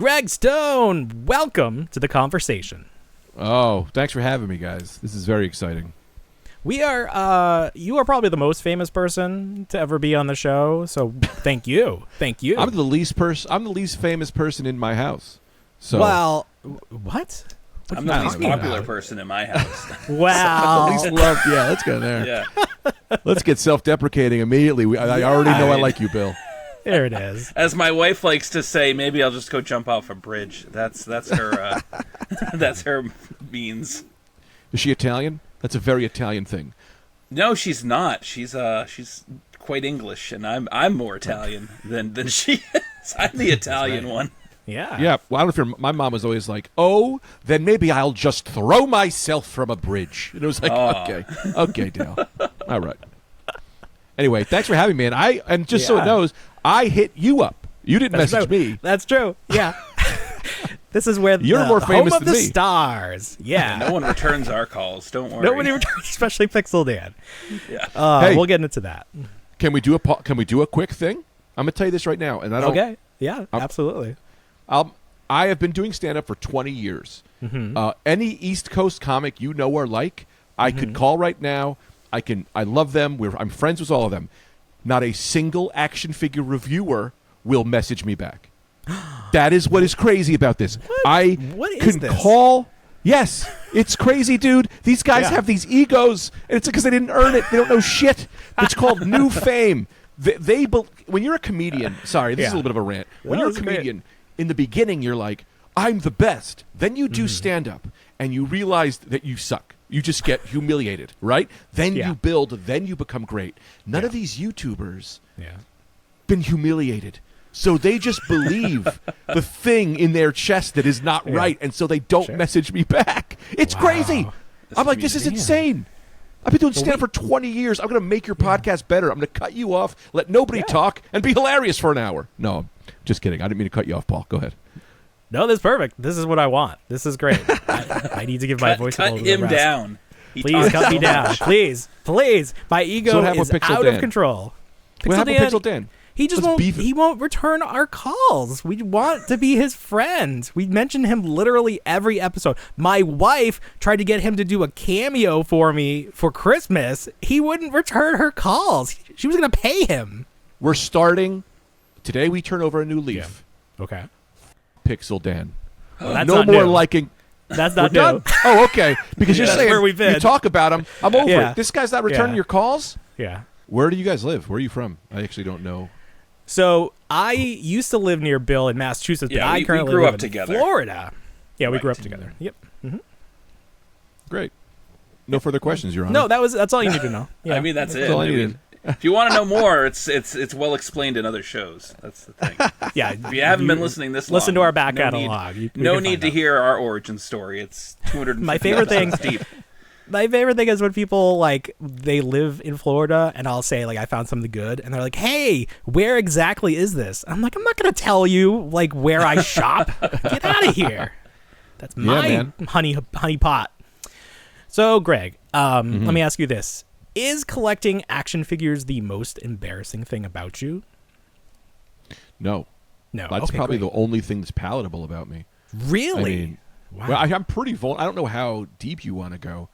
Greg Stone, welcome to the conversation. Oh, thanks for having me, guys. This is very exciting. You are probably the most famous person to ever be on the show, so thank you. Thank you. I'm the least famous person in my house. So well, what? I'm the least popular person in my house. Wow. The least loved. Yeah, let's go there. Yeah. Let's get self-deprecating immediately. I already know I like you, Bill. There it is. As my wife likes to say, maybe I'll just go jump off a bridge. That's her that's her means. Is she Italian? That's a very Italian thing. No, she's not. She's quite English, and I'm more Italian than she is. I'm the Italian one. Yeah. Yeah. Well, I don't know if my mom was always like, "Oh, then maybe I'll just throw myself from a bridge." And it was like, okay, Dale. All right. Anyway, thanks for having me. And just so it knows, I hit you up. You didn't message me. That's true. Yeah. This is where you're more famous home of than the me. stars. Yeah. No one returns our calls. Don't worry. Nobody returns, especially Pixel Dan. Yeah. Hey, we'll get into that. Can we do a quick thing? I'm gonna tell you this right now, and I don't. Okay. Yeah. Absolutely. I have been doing stand-up for 20 years. Mm-hmm. Any East Coast comic you know or like, I could call right now. I love them. I'm friends with all of them. Not a single action figure reviewer will message me back. That is what is crazy about this. What is can this? call. Yes, it's crazy, dude. These guys have these egos, and it's because they didn't earn it. They don't know shit. It's called new fame. When you're a comedian, sorry, this is a little bit of a rant. When you're a comedian, in the beginning, you're like, I'm the best. Then you do stand-up, and you realize that you suck. You just get humiliated, right? Then you build, then you become great. None of these YouTubers been humiliated. So they just believe the thing in their chest that is not right, and so they don't message me back. It's crazy. I'm like, this is insane. I've been doing stand-up for 20 years. I'm going to make your podcast better. I'm going to cut you off, let nobody talk, and be hilarious for an hour. No, just kidding. I didn't mean to cut you off, Paul. Go ahead. No, that's perfect. This is what I want. This is great. I need to give my voice a little him rest. down. Please cut me down. Please. My ego is out of control. What happened with Pixel Dan? He just won't return our calls. We want to be his friends. We mention him literally every episode. My wife tried to get him to do a cameo for me for Christmas. He wouldn't return her calls. She was going to pay him. We're starting. Today we turn over a new leaf. Yeah. Okay. Pixel Dan. Well, that's no not more new. liking. That's not We're new. done? Oh, okay. Because you're saying where we've been. you talk about him. I'm over it. This guy's not returning your calls? Yeah. Where do you guys live? Where are you from? I actually don't know. So I used to live near Bill in Massachusetts, but I currently grew live up in together. Florida. Yeah, we grew up together. Yep. Mm-hmm. Great. No further questions, Your Honor. No, that's all you need to know. Yeah. I mean, that's it. all I needed. If you want to know more, it's well explained in other shows. That's the thing. Yeah. If you haven't been listening this long, listen to our back catalog. No need to hear our origin story. It's 250 My favorite thing. deep. My favorite thing is when people they live in Florida and I'll say I found something good and they're like, "Hey, where exactly is this?" I'm like, "I'm not gonna tell you where I shop. Get out of here. That's my honey pot." So, Greg, let me ask you this: is collecting action figures the most embarrassing thing about you? No. That's probably the only thing that's palatable about me. Really? I mean, wow. Well, I'm pretty vulnerable. I don't know how deep you want to go.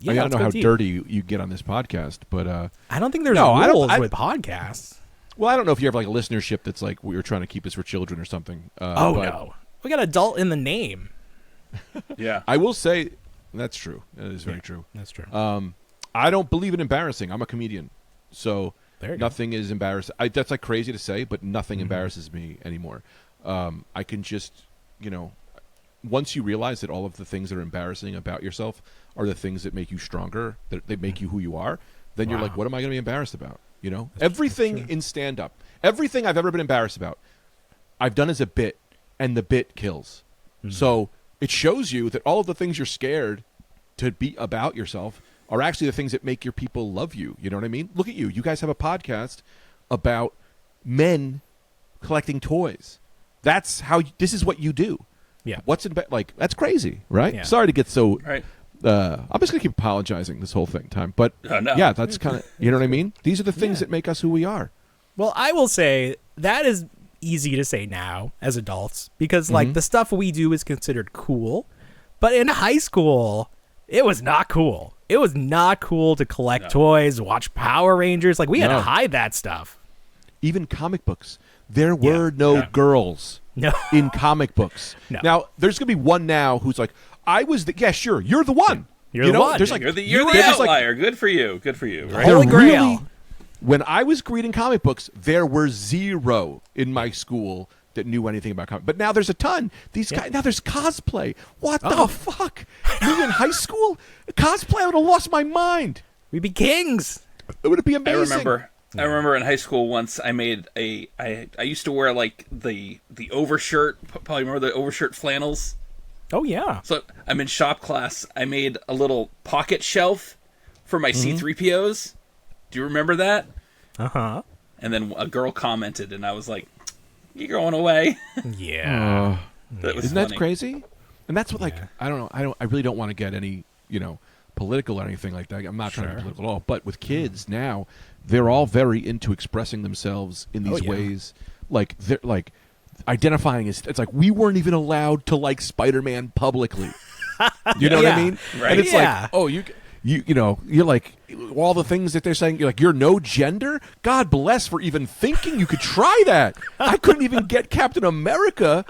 Yeah, I don't know how deep. dirty you get on this podcast, but I don't think there's rules with podcasts. Well, I don't know if you have a listenership that's we're trying to keep this for children or something. No, we got adult in the name. Yeah, I will say that's true. That is very true. That's true. I don't believe in embarrassing. I'm a comedian, so nothing is embarrassing. That's crazy to say, but nothing embarrasses me anymore. I can just, once you realize that all of the things that are embarrassing about yourself are the things that make you stronger, that they make you who you are, then you're like, what am I going to be embarrassed about? Everything in stand-up, everything I've ever been embarrassed about, I've done as a bit, and the bit kills. So it shows you that all of the things you're scared to be about yourself are actually the things that make your people love you. You know what I mean? Look at you. You guys have a podcast about men collecting toys. This is what you do. Yeah. What's in that's crazy, right? Yeah. Sorry to get so. Right. I'm just gonna keep apologizing this whole time, but no. yeah, that's kind of, you know what I mean. These are the things that make us who we are. Well, I will say that is easy to say now as adults because like the stuff we do is considered cool, but in high school it was not cool. It was not cool to collect toys, watch Power Rangers. Like we had to hide that stuff. Even comic books. There were no girls in comic books. No. Now, there's going to be one now who's like, I was the... Yeah, sure, you're the one. You're the one. There's like, You're the outlier. Good for you. Good for you. Right? Holy Grail. When I was reading comic books, there were 0 in my school that knew anything about comics. But now there's a ton. These guys... Now there's cosplay. What the fuck? Me in high school? Cosplay, I would have lost my mind. We'd be kings. It would be amazing. I remember in high school once I made I used to wear like the overshirt, probably remember the overshirt flannels? Oh yeah. So I'm in shop class. I made a little pocket shelf for my C-3POs. Do you remember that? Uh-huh. And then a girl commented and I was like, "You're going away." Yeah. That was Isn't funny. that crazy? And that's what I don't know. I really don't want to get any, political or anything like that. I'm not trying to be political at all. But with kids now, they're all very into expressing themselves in these ways. Like they're like identifying as it's like we weren't even allowed to like Spider-Man publicly. You know what I mean? Right. And it's like, oh, you're like all the things that they're saying. You're like, you're no gender. God bless for even thinking you could try that. I couldn't even get Captain America.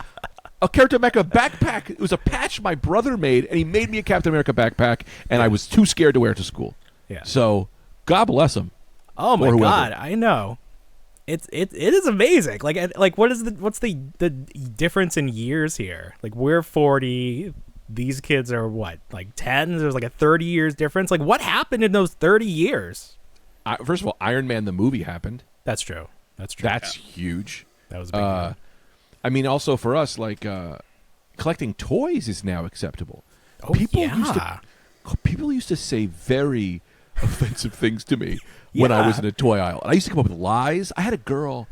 A Captain America backpack. It was a patch my brother made, and he made me a Captain America backpack, and I was too scared to wear it to school. Yeah. So, God bless him. Oh my God, I know. It is amazing. Like what's the difference in years here? Like we're 40, these kids are what, like 10? There's like a 30 years difference. Like what happened in those 30 years? First of all, Iron Man the movie happened. That's true. That's huge. That was a big deal. I mean, also for us, like collecting toys is now acceptable. Oh, People used to say very offensive things to me when I was in a toy aisle. And I used to come up with lies. I had a girl.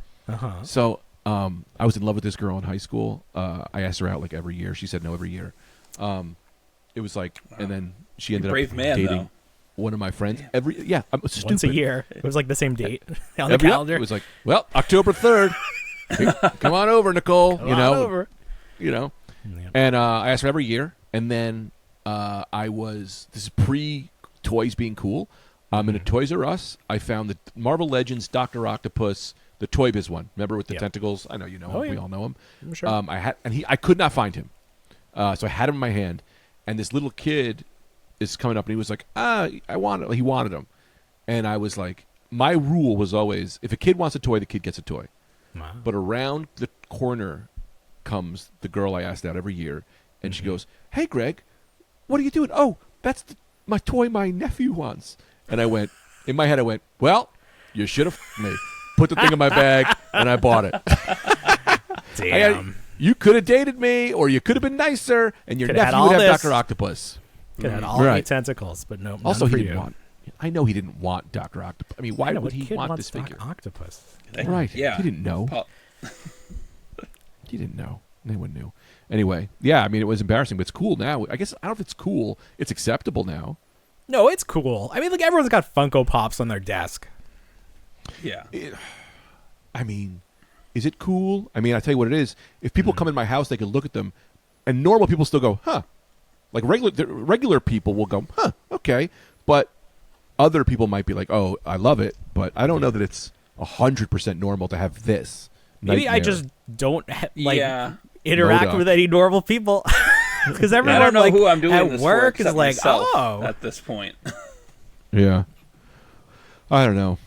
So I was in love with this girl in high school. I asked her out like every year. She said no every year. It was like, and then she ended up dating one of my friends. I'm stupid. Once a year. It was like the same date on the calendar. It was like, well, October 3rd. Come on over, Nicole. Come on over. And I asked her every year, and then this is pre-toys being cool. In a Toys R Us, I found the Marvel Legends Dr. Octopus, the Toy Biz one. Remember with the tentacles? I know you know him. Yeah. We all know him. I'm sure. I could not find him, so I had him in my hand, and this little kid is coming up, and he was like, he wanted him, and I was like, my rule was always, if a kid wants a toy, the kid gets a toy. Wow. But around the corner comes the girl I asked out every year, and she goes, "Hey, Greg, what are you doing?" "Oh, that's my toy my nephew wants." And I went, in my head, well, you should have me. Put the thing in my bag, and I bought it. Damn. You could have dated me, or you could have been nicer, and your nephew would have Dr. Octopus. Could have had all the tentacles, but no. Also, he didn't want. I know he didn't want Dr. Octopus. I mean, why would he want this figure? Octopus. Right. Yeah. He didn't know. He didn't know. No one knew. Anyway, yeah, I mean, it was embarrassing, but it's cool now. I guess, I don't know if it's cool. It's acceptable now. No, it's cool. I mean, like, everyone's got Funko Pops on their desk. Yeah. I mean, is it cool? I mean, I tell you what it is. If people come in my house, they can look at them, and normal people still go, huh. Like, regular people will go, huh, okay. But other people might be like, oh, I love it, but I don't know that it's 100% normal to have this. Maybe nightmare. I just don't interact with any normal people. Because everyone, I don't know like, who I'm doing at this work for is like, myself oh. at this point. Yeah. I don't know.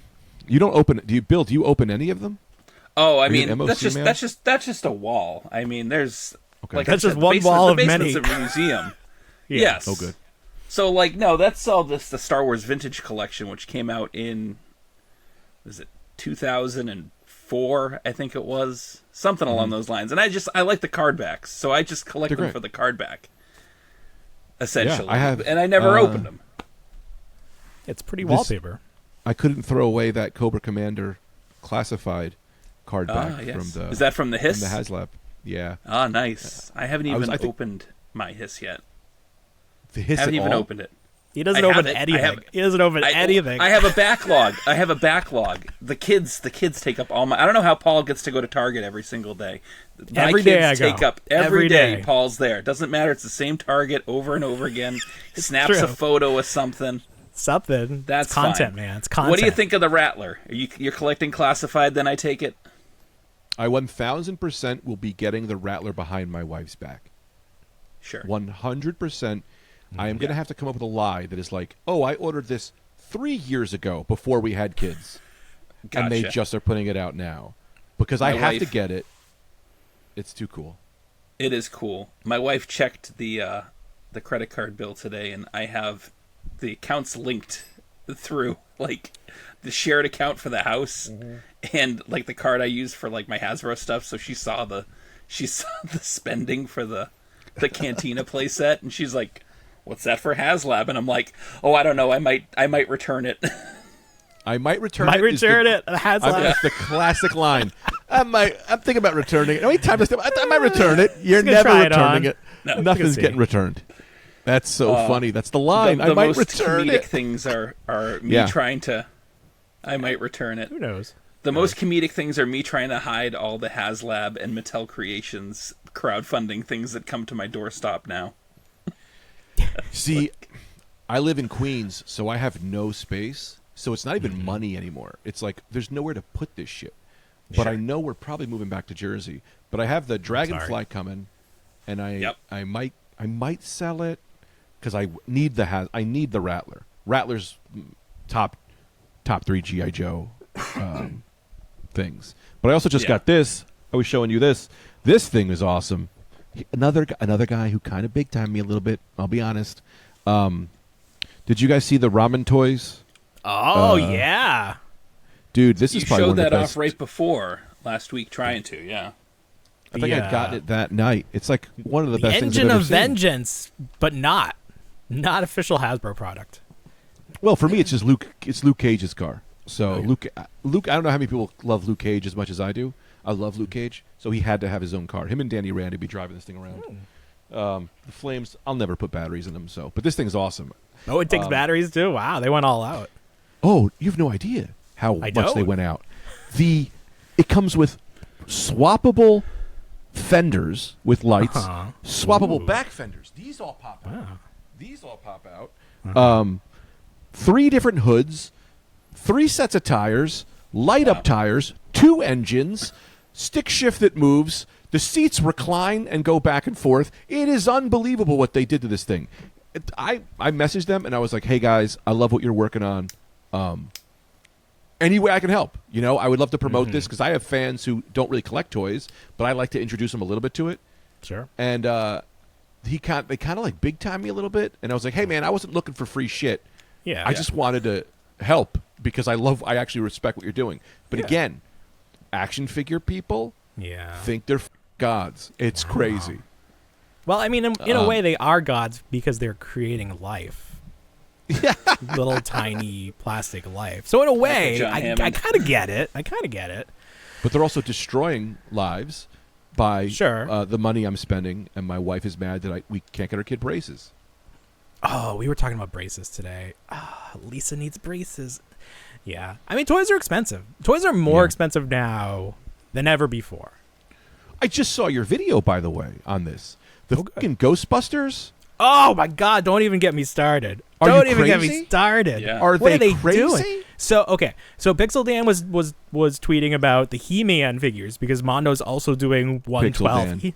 You don't open. Do you open any of them? Oh, I Are you mean, an MOC that's just a wall. I mean, there's like That's I just said, one wall of the many. basement's a museum. Yeah. Yes. Oh, good. So, like, no, that's all the Star Wars Vintage Collection, which came out in, was it 2004? I think it was something along those lines. And I like the card backs, so I just collect them for the card back. Essentially, Yeah, I have, and I never opened them. It's pretty wallpaper. I couldn't throw away that Cobra Commander classified card back Yes. from the. Is that from the Hiss? From the HasLab. Yeah. Ah, nice. I haven't even I think- opened my Hiss yet. The Hiss Haven't at even all? opened it. He doesn't open anything. He doesn't open anything. I have a backlog. The kids take up all my. I don't know how Paul gets to go to Target every single day. Every day I go. Take up every day. Paul's there. Doesn't matter. It's the same Target over and over again. Snaps a photo of something. That's it's content, man. It's content. What do you think of the Rattler? You're collecting classified? Then I take it. I 1000% will be getting the Rattler behind my wife's back. Sure. 100%. I am going to have to come up with a lie that is like, oh, I ordered this 3 years ago before we had kids. Gotcha. And they just are putting it out now. Because I have to get it. It's too cool. It is cool. My wife checked the credit card bill today, and I have the accounts linked through, like, the shared account for the house and, like, the card I use for, like, my Hasbro stuff. So she saw the spending for the Cantina playset, and she's like, what's that for HasLab? And I'm like, oh, I don't know. I might return it. I might return it. HasLab. That's the classic line. I'm thinking about returning it. How many times I might return it? You're never returning it. No, nothing's getting returned. That's so funny. That's the line. I might return it. The most comedic things are me trying to. I might return it. Who knows? The most comedic things are me trying to hide all the HasLab and Mattel Creations crowdfunding things that come to my doorstop now. See, I live in Queens, so I have no space. So it's not even money anymore. It's like there's nowhere to put this shit. But I know we're probably moving back to Jersey. But I have the Dragonfly coming, and I might sell it because I need the Rattler. Rattler's top 3 GI Joe things. But I also just got this. I was showing you this. This thing is awesome. Another guy who kind of big timed me a little bit. I'll be honest. Did you guys see the ramen toys? Oh yeah, dude, this is probably one of the best. You showed that off right before last week, trying to. Yeah, I think I got it that night. It's like one of the best things I've Engine ever of seen. Vengeance, but not official Hasbro product. Well, for me, it's just Luke. It's Luke Cage's car. So Luke. I don't know how many people love Luke Cage as much as I do. I love Luke Cage, so he had to have his own car. Him and Danny Rand would be driving this thing around. The Flames, I'll never put batteries in them. But this thing's awesome. Oh, it takes batteries too. Wow, they went all out. Oh, you have no idea how much they went out. It comes with swappable fenders with lights, swappable back fenders. These all pop out. 3 different hoods, 3 sets of tires, light up tires, 2 engines, stick shift that moves. The seats recline and go back and forth. It is unbelievable what they did to this thing. I messaged them and I was like, hey guys, I love what you're working on. Any way I can help. I would love to promote this because I have fans who don't really collect toys, but I like to introduce them a little bit to it. Sure. And they kind of like big time me a little bit, and I was like, hey man, I wasn't looking for free shit. Yeah. I just wanted to help because I actually respect what you're doing. But again, action figure people think they're gods. It's crazy. Well, I mean, in a way, they are gods because they're creating life. Little tiny plastic life. So in a way, I kind of get it. But they're also destroying lives by Sure. The money I'm spending, and my wife is mad that we can't get her kid braces. Oh, we were talking about braces today. Lisa needs braces. Yeah. I mean, toys are expensive. Toys are more expensive now than ever before. I just saw your video, by the way, on this. The fucking Ghostbusters? Oh, my God. Don't even get me started. Don't even get me started. Yeah. Are what they are they crazy? Doing? So Pixel Dan was tweeting about the He-Man figures because Mondo's also doing 112.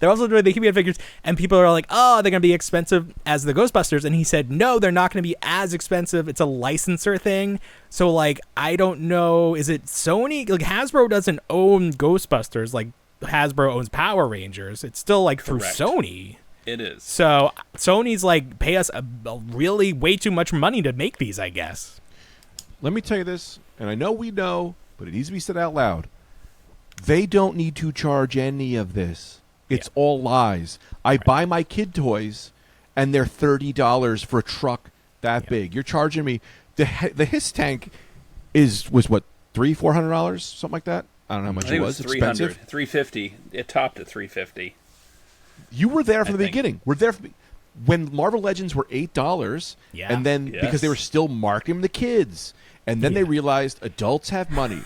They're also doing the He-Man figures, and people are like, oh, they're going to be expensive as the Ghostbusters. And he said, no, they're not going to be as expensive. It's a licensor thing. So, like, I don't know. Is it Sony? Like, Hasbro doesn't own Ghostbusters. Like, Hasbro owns Power Rangers. It's still, like, through Sony. It is. So, Sony's, like, pay us a really way too much money to make these, I guess. Let me tell you this, and I know we know, but it needs to be said out loud. They don't need to charge any of this. It's all lies. I buy my kid toys, and they're $30 for a truck that big. You're charging me. The Hiss tank was what, $300-$400, something like that. I don't know how much it was. Expensive. $350. It topped at $350. You were there from the beginning. We're there. when Marvel Legends were $8, Yeah. and then because they were still marketing the kids, and then they realized adults have money,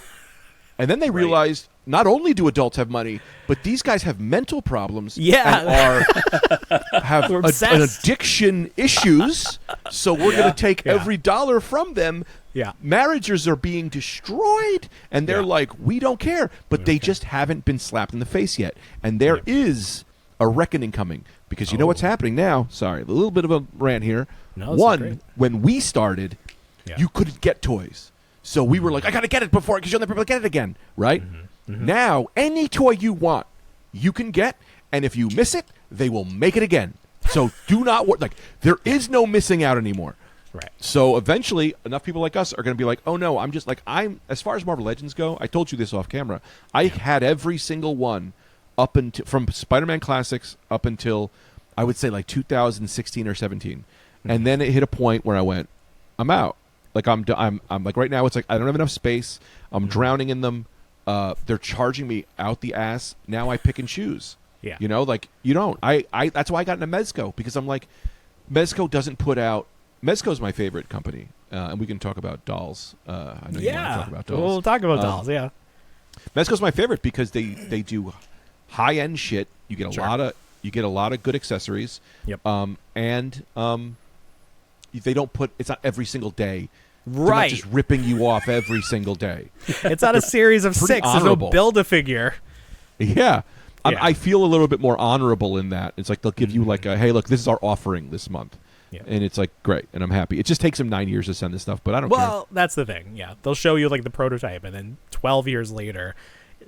and then they realized not only do adults have money, but these guys have mental problems, and have an addiction issues. So we're going to take every dollar from them. Yeah. Marriages are being destroyed, and they're like, we don't care, but they just haven't been slapped in the face yet, and there is a reckoning coming. Because you know what's happening now? Sorry, a little bit of a rant here. No, one, when we started, you couldn't get toys. So we were like, I got to get it before, because you'll never be able to get it again, right? Now, any toy you want, you can get, and if you miss it, they will make it again. So do not worry. Like, there is no missing out anymore. Right. So eventually, enough people like us are going to be like, oh no, I'm just like, as far as Marvel Legends go, I told you this off camera, I had every single one up until, from Spider-Man Classics up until, I would say like 2016 or 17. And then it hit a point where I went, I'm out. Like I'm like right now it's like I don't have enough space. I'm drowning in them. They're charging me out the ass. Now I pick and choose. Yeah. You know, like you don't. I that's why I got into Mezco, because I'm like, Mezco doesn't put out. Mezco's my favorite company, and we can talk about dolls. I know you want to talk about dolls. We'll talk about dolls. Yeah. Mezco's my favorite because they do high end shit. You get a lot of good accessories. Yep. And they don't put. It's not every single day. Right. They're not just ripping you off every single day. It's not a series of 6. There's no Build-A-Figure. Yeah. I feel a little bit more honorable in that. It's like they'll give you like a, hey, look, this is our offering this month. Yeah. And it's like, great, and I'm happy. It just takes them 9 years to send this stuff, but I don't care. Well, that's the thing. Yeah. They'll show you like the prototype, and then 12 years later,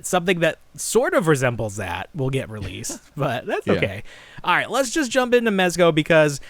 something that sort of resembles that will get released, but that's okay. All right, let's just jump into Mezco, because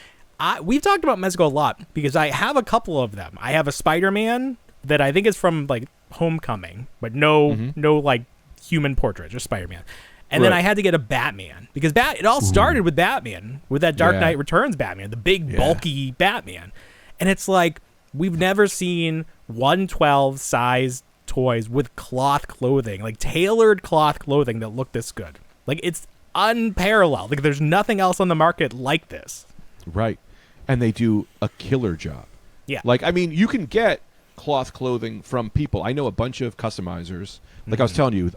we've talked about Mezco a lot, because I have a couple of them. I have a Spider-Man that I think is from like Homecoming, but no like human portrait, just Spider-Man. And then I had to get a Batman, because it all started with Batman, with that Dark Knight Returns Batman, the big bulky Batman. And it's like, we've never seen 1/12 size toys with cloth clothing, like tailored cloth clothing that look this good. Like, it's unparalleled. Like, there's nothing else on the market like this. Right. And they do a killer job. Yeah. Like, I mean, you can get cloth clothing from people. I know a bunch of customizers. Like I was telling you,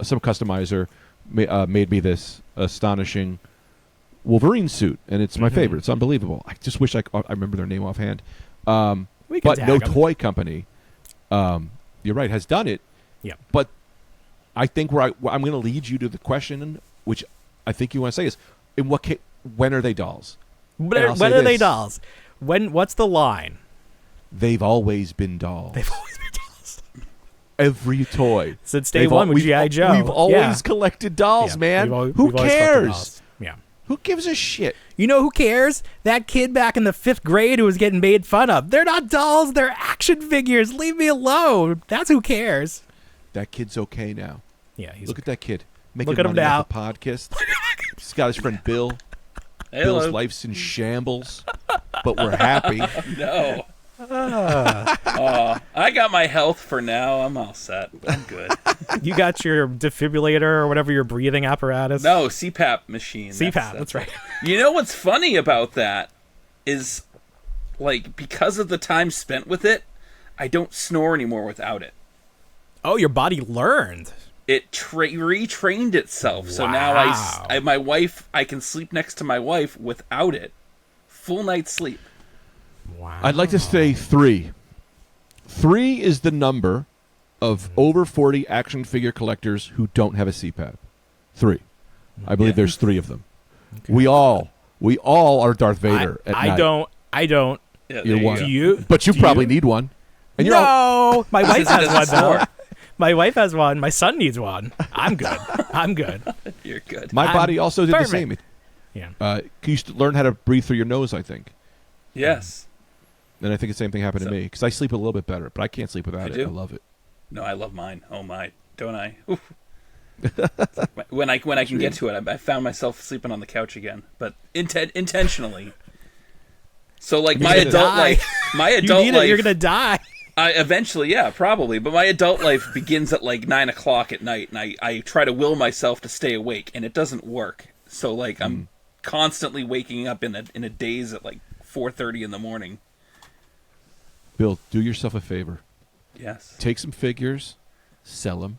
some customizer made me this astonishing Wolverine suit, and it's my favorite. It's unbelievable. I just wish I remember their name offhand. But no toy company, you're right, has done it. Yeah. But I think I'm going to lead you to the question, which I think you want to say is, when are they dolls? When are they dolls? What's the line? They've always been dolls. They've always been dolls. Every toy. Since day one with G.I. Joe. We've always collected dolls, man. Who cares? Yeah. Who gives a shit? You know who cares? That kid back in the 5th grade who was getting made fun of. They're not dolls. They're action figures. Leave me alone. That's who cares. That kid's okay now. Yeah. Look at that kid. Making Look at him money now. off the podcast. He's got his friend Bill. Hello. Bill's life's in shambles, but we're happy. No. I got my health for now. I'm all set. I'm good. You got your defibrillator or whatever, your breathing apparatus? No, CPAP machine. CPAP, that's right. You know what's funny about that is, like, because of the time spent with it, I don't snore anymore without it. Oh, your body learned. It retrained itself. So now my wife, I can sleep next to my wife without it. Full night's sleep. Wow. I'd like to say 3. 3 is the number of over 40 action figure collectors who don't have a CPAP. 3. I believe there's 3 of them. Okay. We all are Darth Vader at night. I don't. Yeah, You're one. Do you? But you probably need one. And no, my wife has one snore. though. My wife has one. My son needs one. I'm good. I'm good. You're good. My body also did perfect. the same. Yeah. You used to learn how to breathe through your nose, I think. Yes. And I think the same thing happened to me, because I sleep a little bit better, but I can't sleep without it. I love it. No, I love mine. Oh my, don't I? when I can get to it, I found myself sleeping on the couch again, but intentionally. So like my adult life, you're gonna die. Eventually, yeah, probably. But my adult life begins at like 9 o'clock at night, and I try to will myself to stay awake, and it doesn't work. So like I'm constantly waking up in a daze at like 4:30 in the morning. Bill, do yourself a favor. Yes. Take some figures, sell them,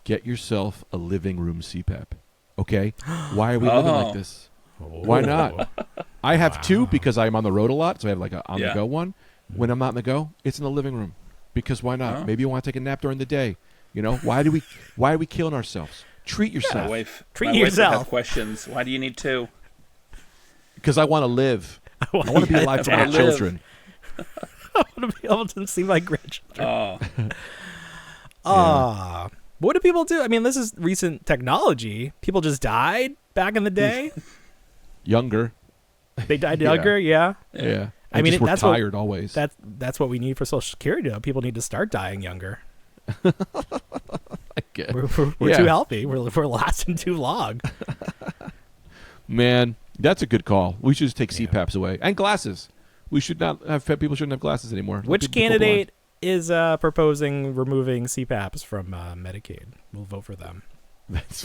get yourself a living room CPAP. Okay? Why are we living like this? Why not? I have two because I'm on the road a lot, so I have like a on-the-go one. When I'm not on the go, it's in the living room. Because why not? Oh. Maybe you want to take a nap during the day. You know, why are we killing ourselves? Treat yourself. My wife yourself. has questions. Why do you need two? Because I want to live. I want to be alive for my children. I want to be able to see my grandchildren. Oh. What do people do? I mean, this is recent technology. People just died back in the day. Younger. They died younger, yeah. Yeah. I mean, just we're that's tired always. That's what we need for Social Security. Though. People need to start dying younger. I guess. We're too healthy. We're lasting too long. Man, that's a good call. We should just take CPAPs away and glasses. We should not have people shouldn't have glasses anymore. Which candidate is proposing removing CPAPs from Medicaid? We'll vote for them. That's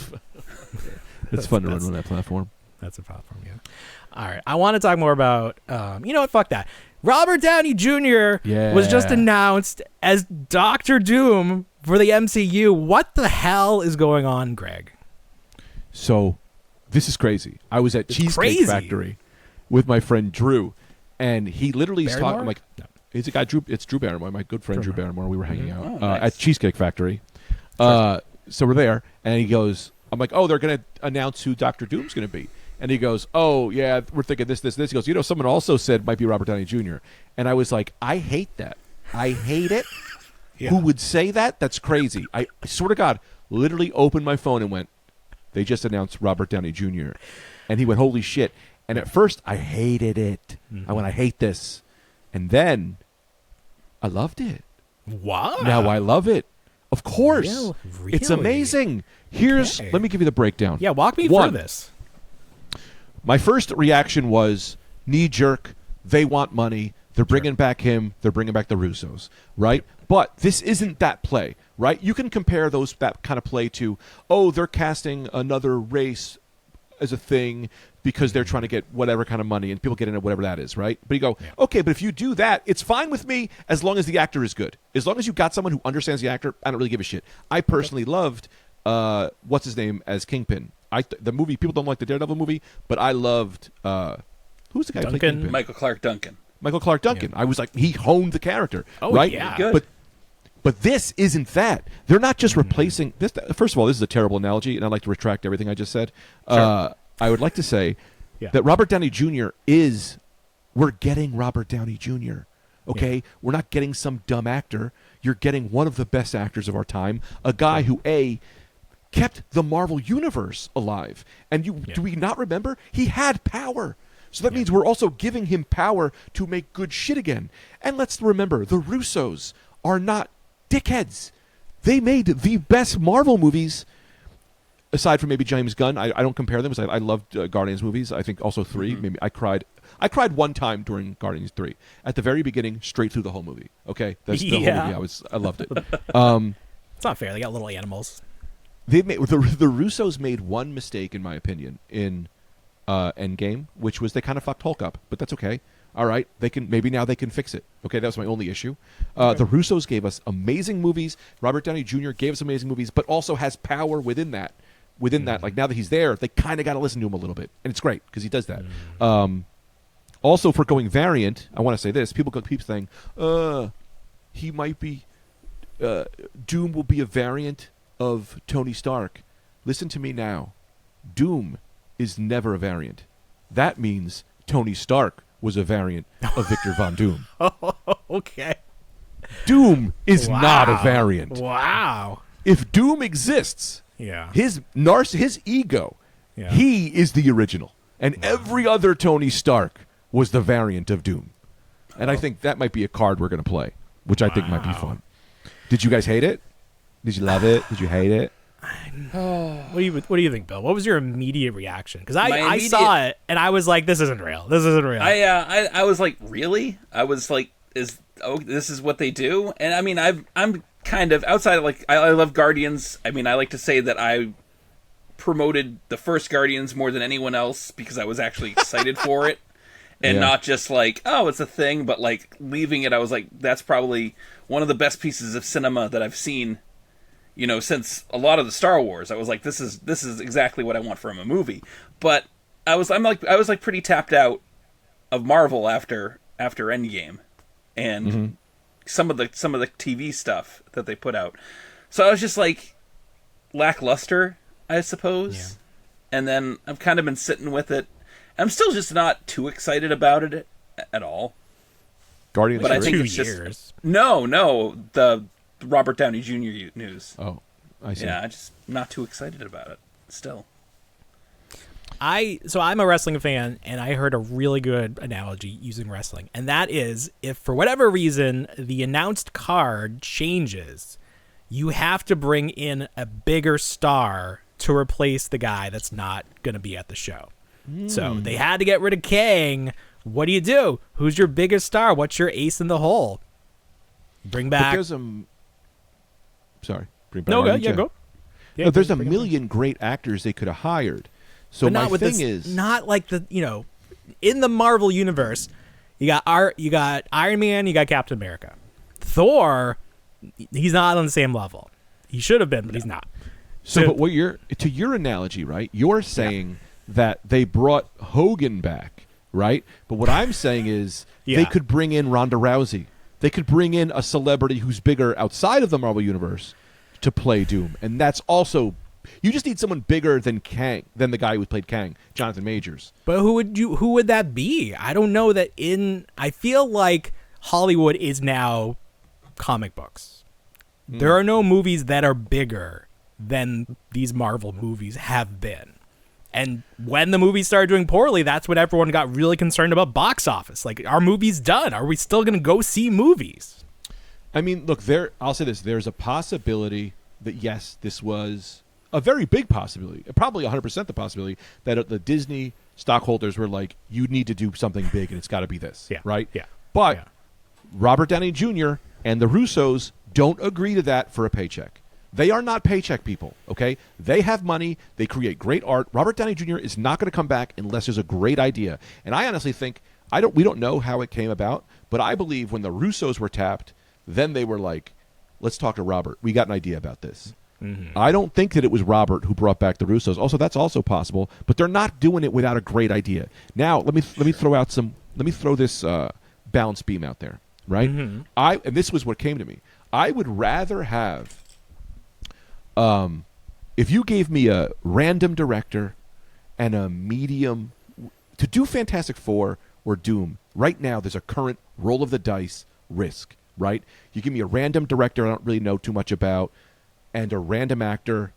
fun to run on that platform. That's a platform, yeah. All right. I want to talk more about, you know what? Fuck that. Robert Downey Jr. was just announced as Dr. Doom for the MCU. What the hell is going on, Greg? So, this is crazy. I was at Cheesecake Factory with my friend Drew, and he literally is talking. I'm like, it's a guy, Drew. It's Drew Barrymore, my good friend Drew Barrymore. We were hanging out at Cheesecake Factory. So we're there, and he goes, I'm like, oh, they're going to announce who Dr. Doom's going to be. And he goes, oh, yeah, we're thinking this. He goes, you know, someone also said might be Robert Downey Jr. And I was like, I hate that. I hate it. Who would say that? That's crazy. I swear to God, literally opened my phone and went, they just announced Robert Downey Jr. And he went, holy shit. And at first, I hated it. I went, I hate this. And then I loved it. Wow. Now I love it. Of course. Really? It's amazing. Let me give you the breakdown. Yeah, walk me through this. My first reaction was knee-jerk. They want money. They're bringing back him. They're bringing back the Russos, right? But this isn't that play, right? You can compare that kind of play to, oh, they're casting another race as a thing because they're trying to get whatever kind of money, and people get into whatever that is, right? But you go, okay, but if you do that, it's fine with me as long as the actor is good. As long as you got someone who understands the actor, I don't really give a shit. I personally loved, what's his name, as Kingpin. The movie, people don't like the Daredevil movie, but I loved, who's the guy who played Kingpin? Michael Clark Duncan. I was like, he honed the character, right? Yeah. Good. But this isn't that. They're not just replacing this. First of all, this is a terrible analogy, and I'd like to retract everything I just said. Sure. I would like to say that Robert Downey Jr. we're getting Robert Downey Jr., okay? Yeah. We're not getting some dumb actor. You're getting one of the best actors of our time, a guy who, kept the Marvel Universe alive. And do we not remember? He had power. So that means we're also giving him power to make good shit again. And let's remember, the Russos are not dickheads. They made the best Marvel movies, aside from maybe James Gunn. I don't compare them because I loved Guardians movies. I think also 3. Maybe I cried one time during Guardians 3. At the very beginning, straight through the whole movie. Okay? That's the whole movie. I loved it. It's not fair. They got little animals. The Russos made one mistake, in my opinion, in Endgame, which was they kind of fucked Hulk up, but that's okay. All right, now they can fix it. Okay, that was my only issue. The Russos gave us amazing movies. Robert Downey Jr. gave us amazing movies, but also has power within that. Like now that he's there, they kind of got to listen to him a little bit, and it's great because he does that. Also, for going variant, I want to say this: people keep saying, he might be Doom will be a variant of Tony Stark. Listen to me now. Doom is never a variant. That means Tony Stark was a variant of Victor Von Doom. Okay. Doom is not a variant. Wow. If Doom exists, his ego, he is the original. And every other Tony Stark was the variant of Doom. And I think that might be a card we're going to play, which I think might be fun. Did you guys hate it? Did you love it? Did you hate it? What do you think, Bill? What was your immediate reaction? Because I saw it and I was like, "This isn't real. This isn't real." I was like, "Really?" I was like, this is what they do?" And I mean, I'm kind of outside of I love Guardians. I mean, I like to say that I promoted the first Guardians more than anyone else because I was actually excited for it. And not just like, oh, it's a thing, but like leaving it, I was like, that's probably one of the best pieces of cinema that I've seen, you know, since a lot of the Star Wars. I was like, this is exactly what I want from a movie. But I was pretty tapped out of Marvel after Endgame, and some of the TV stuff that they put out. So I was just like lackluster, I suppose. Yeah. And then I've kind of been sitting with it. I'm still just not too excited about it at all. Guardians, but I think 2 it's years. Just, no, the Robert Downey Jr. news. Oh, I see. Yeah, I'm just not too excited about it still. So I'm a wrestling fan, and I heard a really good analogy using wrestling, and that is, if for whatever reason the announced card changes, you have to bring in a bigger star to replace the guy that's not going to be at the show. So they had to get rid of Kang. What do? Who's your biggest star? What's your ace in the hole? Bring back. But sorry. Bring back. No, go. Yeah, go. Yeah, no, there's a million great actors they could have hired. So but my not with thing this, is not like the, you know, in the Marvel universe, you got Iron Man, you got Captain America. Thor, he's not on the same level. He should have been, but he's not. So but what to your analogy, right? You're saying that they brought Hogan back, right? But what I'm saying is they could bring in Ronda Rousey. They could bring in a celebrity who's bigger outside of the Marvel universe to play Doom, and that's also. You just need someone bigger than Kang, than the guy who played Kang, Jonathan Majors. But who would that be? I don't know that I feel like Hollywood is now comic books. There are no movies that are bigger than these Marvel movies have been. And when the movies started doing poorly, that's when everyone got really concerned about box office. Like, our movie's done. Are we still going to go see movies? I mean, look, I'll say this. There's a possibility that, yes, this was a very big possibility, probably 100% the possibility, that the Disney stockholders were like, you need to do something big, and it's got to be this, right? Yeah. But Robert Downey Jr. and the Russos don't agree to that for a paycheck. They are not paycheck people, okay? They have money. They create great art. Robert Downey Jr. is not going to come back unless there's a great idea. And I honestly think, we don't know how it came about, but I believe when the Russos were tapped, then they were like, let's talk to Robert. We got an idea about this. Mm-hmm. I don't think that it was Robert who brought back the Russos. Also, that's also possible, but they're not doing it without a great idea. Now, let me throw this balance beam out there, right? Mm-hmm. And this was what came to me. I would rather have if you gave me a random director and a medium to do Fantastic Four or Doom, right now there's a current roll of the dice risk, right? You give me a random director I don't really know too much about and a random actor.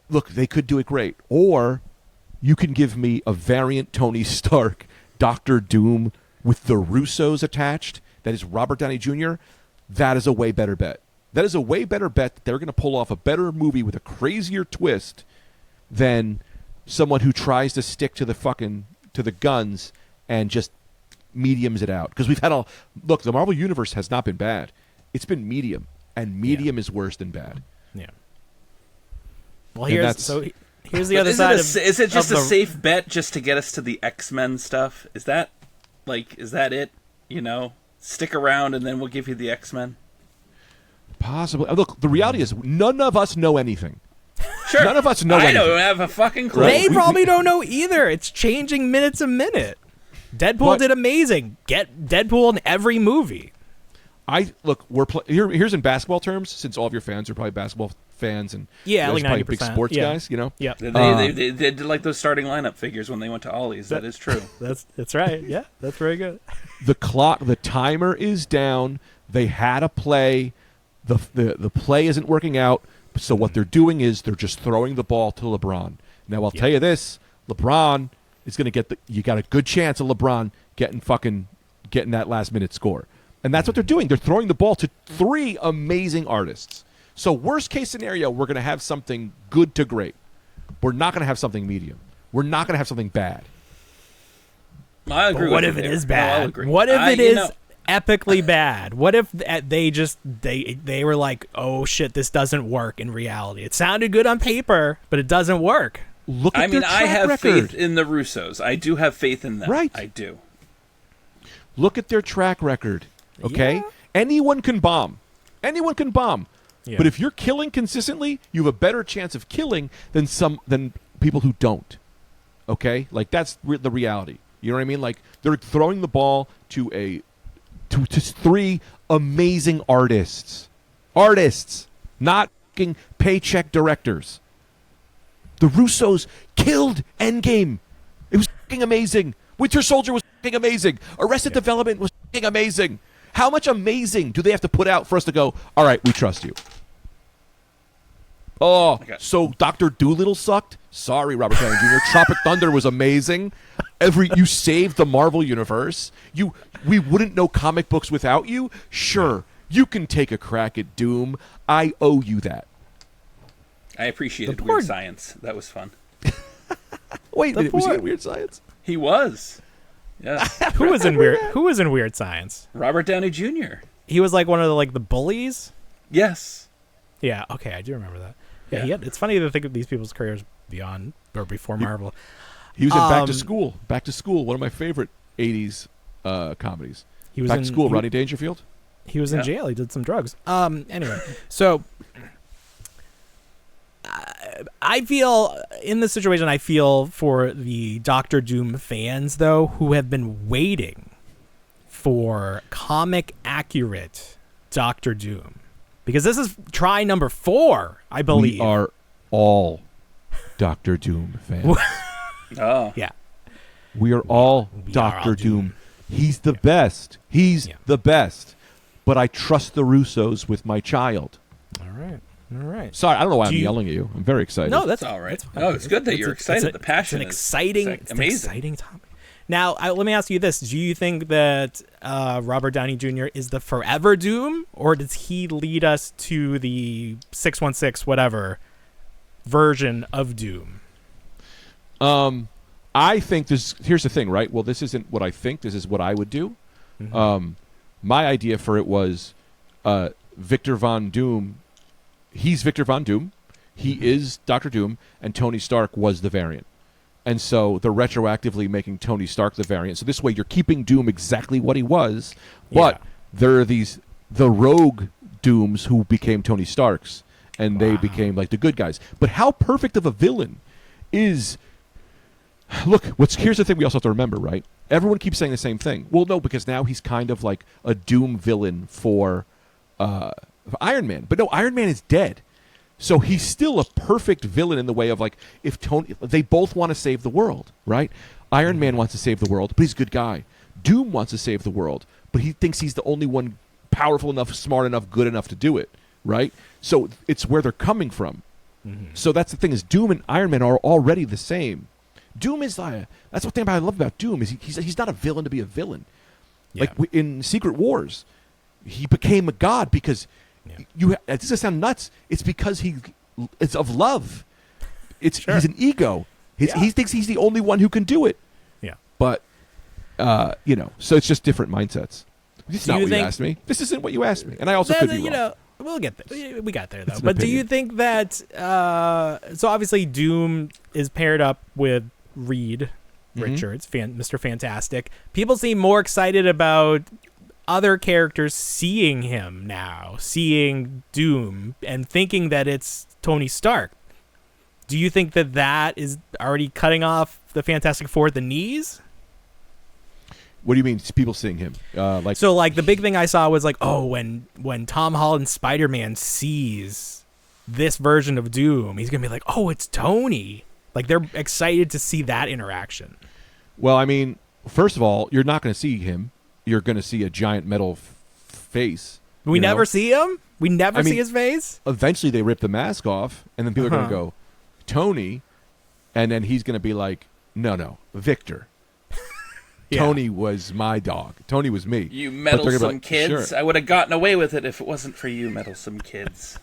Look, they could do it great. Or you can give me a variant Tony Stark, Doctor Doom with the Russos attached, that is Robert Downey Jr. That is a way better bet. That is a way better bet that they're going to pull off a better movie with a crazier twist than someone who tries to stick to the guns and just mediums it out. Because we've had look, the Marvel Universe has not been bad. It's been medium, and medium is worse than bad. Yeah. Well, here's the other side. Is it just a safe bet just to get us to the X-Men stuff? Is that it? You know, stick around and then we'll give you the X-Men. Possibly. Look, the reality is none of us know anything. Sure. None of us know anything. I don't have a fucking clue. They probably don't know either. It's changing minute to minute. Deadpool did amazing. Get Deadpool in every movie. Here's in basketball terms, since all of your fans are probably basketball fans and like probably 90%. Big sports guys, you know. Yeah. They did like those starting lineup figures when they went to Ollie's. That is true. That's right. Yeah, that's very good. The timer is down. They had a play. The play isn't working out. So what they're doing is they're just throwing the ball to LeBron. Now I'll tell you this: LeBron is going to get you got a good chance of LeBron getting that last minute score. And that's what they're doing. They're throwing the ball to 3 amazing artists. So worst case scenario, we're going to have something good to great. We're not going to have something medium. We're not going to have something bad. I agree. What if it is bad? What if it is epically bad? What if they were like, oh shit, this doesn't work in reality. It sounded good on paper, but it doesn't work. Look at I mean, their I track have record. faith in the Russos. I do have faith in them. Right. I do. Look at their track record. Okay? Yeah. Anyone can bomb. Anyone can bomb. Yeah. But if you're killing consistently, you have a better chance of killing than people who don't. Okay? Like, that's the reality. You know what I mean? Like, they're throwing the ball to three amazing artists. Artists, not fucking paycheck directors. The Russos killed Endgame. It was fucking amazing. Winter Soldier was fucking amazing. Arrested Development was fucking amazing. How much amazing do they have to put out for us to go, all right, we trust you? Oh, Okay. so Dr. Dolittle sucked? Sorry, Robert Downey Jr. Tropic Thunder was amazing. You saved the Marvel Universe. We wouldn't know comic books without you? Sure, you can take a crack at Doom. I owe you that. I appreciated The poor- Weird Science. That was fun. Wait a minute, was he poor- in Weird Science? He was. Yeah. Who was in Weird Science? Robert Downey Jr. He was like one of the bullies. Yes. Yeah. Okay, I do remember that. Yeah. Yeah. It's funny to think of these people's careers beyond or before Marvel. He was in Back to Um, School. Back to School, one of my favorite 80s comedies. He was Back in to School, he- Rodney Dangerfield. He was in Yeah. jail. He did some drugs. Anyway, so I feel in this situation. I feel for the Doctor Doom fans though, who have been waiting for comic accurate Doctor Doom, because this is try number 4, I believe. We are all Doctor Doom fans. Oh. Yeah. We are all We are Doctor all Doom. He's the best. He's Yeah. the best. But I trust the Russos with my child. All right. All right. Sorry, I don't know why Do I'm you- yelling at you. I'm very excited. No, that's It's all right. that's fine. No, it's good that you're excited. The passion It's an is exciting, it's it's an amazing. exciting topic. Now, let me ask you this: do you think that Robert Downey Jr. is the forever Doom, or does he lead us to the 616 whatever version of Doom? I think this. Here's the thing, right? Well, this isn't what I think. This is what I would do. My idea for it was Victor Von Doom. He's Victor Von Doom. He is Doctor Doom, and Tony Stark was the variant. And so they're retroactively making Tony Stark the variant. So this way you're keeping Doom exactly what he was, but Yeah. there are the rogue Dooms who became Tony Starks, and they became like the good guys. But how perfect of a villain is... Look, here's the thing we also have to remember, right? Everyone keeps saying the same thing. Well, no, because now he's kind of like a Doom villain for Iron Man. But no, Iron Man is dead. So he's still a perfect villain in the way of like, if Tony... They both want to save the world, right? Iron Man wants to save the world, but he's a good guy. Doom wants to save the world, but he thinks he's the only one powerful enough, smart enough, good enough to do it, right? So it's where they're coming from. So that's the thing, is Doom and Iron Man are already the same. Doom is that's the thing I love about Doom is he's not a villain to be a villain. Yeah. Like in Secret Wars, he became a god because this does sound nuts. It's because it's of love. He's an ego. He thinks he's the only one who can do it. Yeah. But so it's just different mindsets. This is Do not you what you think- asked me. This isn't what you asked me, and I also could be wrong. We'll get there. We got there though. It's an But do you opinion. think that? So obviously, Doom is paired up with Reed Richards, Mr. Fantastic. People seem more excited about other characters seeing him now, seeing Doom, and thinking that it's Tony Stark. Do you think that is already cutting off the Fantastic Four at the knees? What do you mean? People seeing him? So like the big thing I saw was like, oh, when Tom Holland Spider-Man sees this version of Doom, he's gonna be like, oh, it's Tony. Like they're excited to see that interaction. Well, I mean, first of all, you're not going to see him. You're going to see a giant metal face. We you know? never see him. We never I mean, see his face. Eventually, they rip the mask off, and then people are going to go, Tony, and then he's going to be like, no, Victor. Yeah. Tony was my dog. Tony was me. You But they're gonna be meddlesome like, kids. sure. I would have gotten away with it if it wasn't for you, meddlesome kids.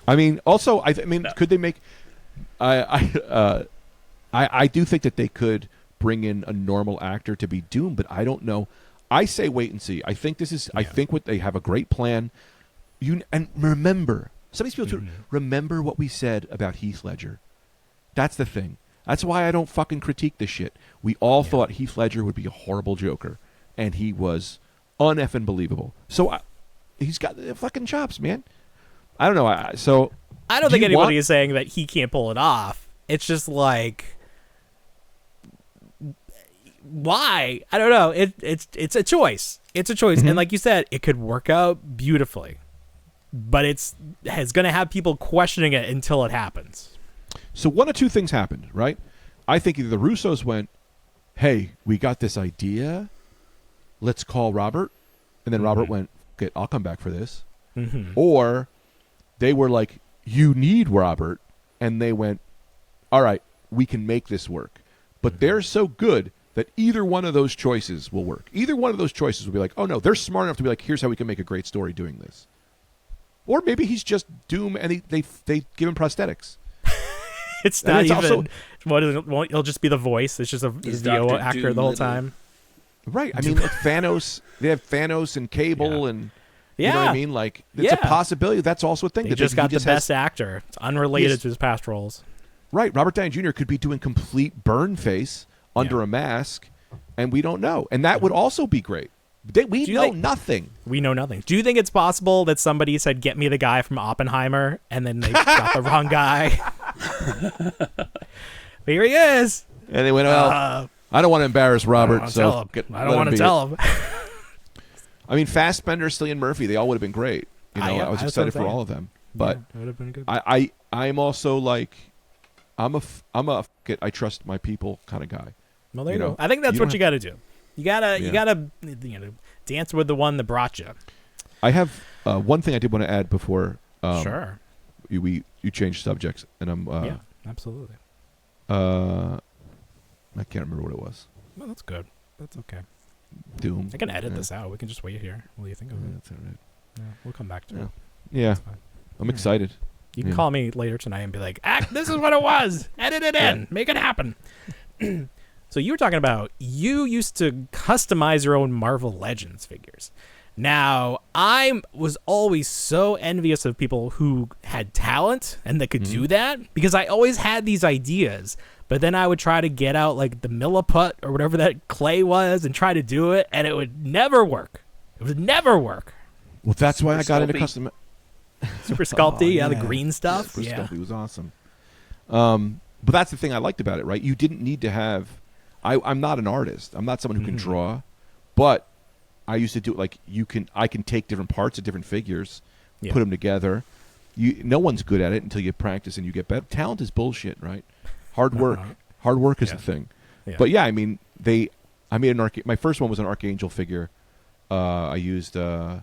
I mean, also, could they make? I do think that they could bring in a normal actor to be Doom, but I don't know. I say wait and see. I think this is. I think what they have a great plan. And remember, some of these people remember what we said about Heath Ledger. That's the thing. That's why I don't fucking critique this shit. We all thought Heath Ledger would be a horrible Joker, and he was un-effing believable. So he's got the fucking chops, man. I don't know. I don't think anybody is saying that he can't pull it off. It's just like, why? I don't know. It's a choice. It's a choice, and like you said, it could work out beautifully, but it's going to have people questioning it until it happens. So one of two things happened, right? I think either the Russos went, hey, we got this idea. Let's call Robert. And then Robert went, okay, I'll come back for this. Or they were like, you need Robert. And they went, all right, we can make this work. But they're so good that either one of those choices will work. Either one of those choices will be like, oh, no, they're smart enough to be like, here's how we can make a great story doing this. Or maybe he's just Doom and they give him prosthetics. It's not even. Also, it'll just be the voice. It's just a VO actor Doom the whole time. Right. I mean, like Thanos. They have Thanos and Cable, and you know what I mean. Like, it's a possibility. That's also a thing. They just got the best actor. It's unrelated to his past roles. Right. Robert Downey Jr. could be doing complete burn face under a mask, and we don't know. And that would also be great. We know nothing. We know nothing. Do you think it's possible that somebody said, get me the guy from Oppenheimer, and then they got the wrong guy? Here he is. And they went, well, I don't want to embarrass Robert, so I don't want to tell him. I mean, Fassbender, Cillian Murphy, they all would have been great. You know, I was excited for all of them. But it would have been good. I'm also like, I'm a I trust my people kind of guy. Well, there you go. I think that's what you got to do. You gotta dance with the one that brought you. I have one thing I did want to add before. Sure. You changed subjects, and I'm. Yeah, absolutely. I can't remember what it was. Well, that's good. That's okay. Doom. I can edit this out. We can just wait here. What do you think of it? That's all right. Yeah, we'll come back to it. Yeah, I'm excited. You can call me later tonight and be like, this is what it was. Edit it in. Make it happen. So you were talking about you used to customize your own Marvel Legends figures. Now, I was always so envious of people who had talent and that could do that, because I always had these ideas, but then I would try to get out like the Milliput or whatever that clay was and try to do it, and it would never work. It would never work. Well, that's why I got into custom. Super Sculpty, the green stuff. Super Sculpty was awesome. But that's the thing I liked about it, right? You didn't need to have... I'm not an artist. I'm not someone who can draw, but I used to do it like I can take different parts of different figures, put them together. No one's good at it until you practice and you get better. Talent is bullshit, right? Hard work. Hard work is the thing. Yeah. But yeah, I mean, I made my first one was an Archangel figure. I used what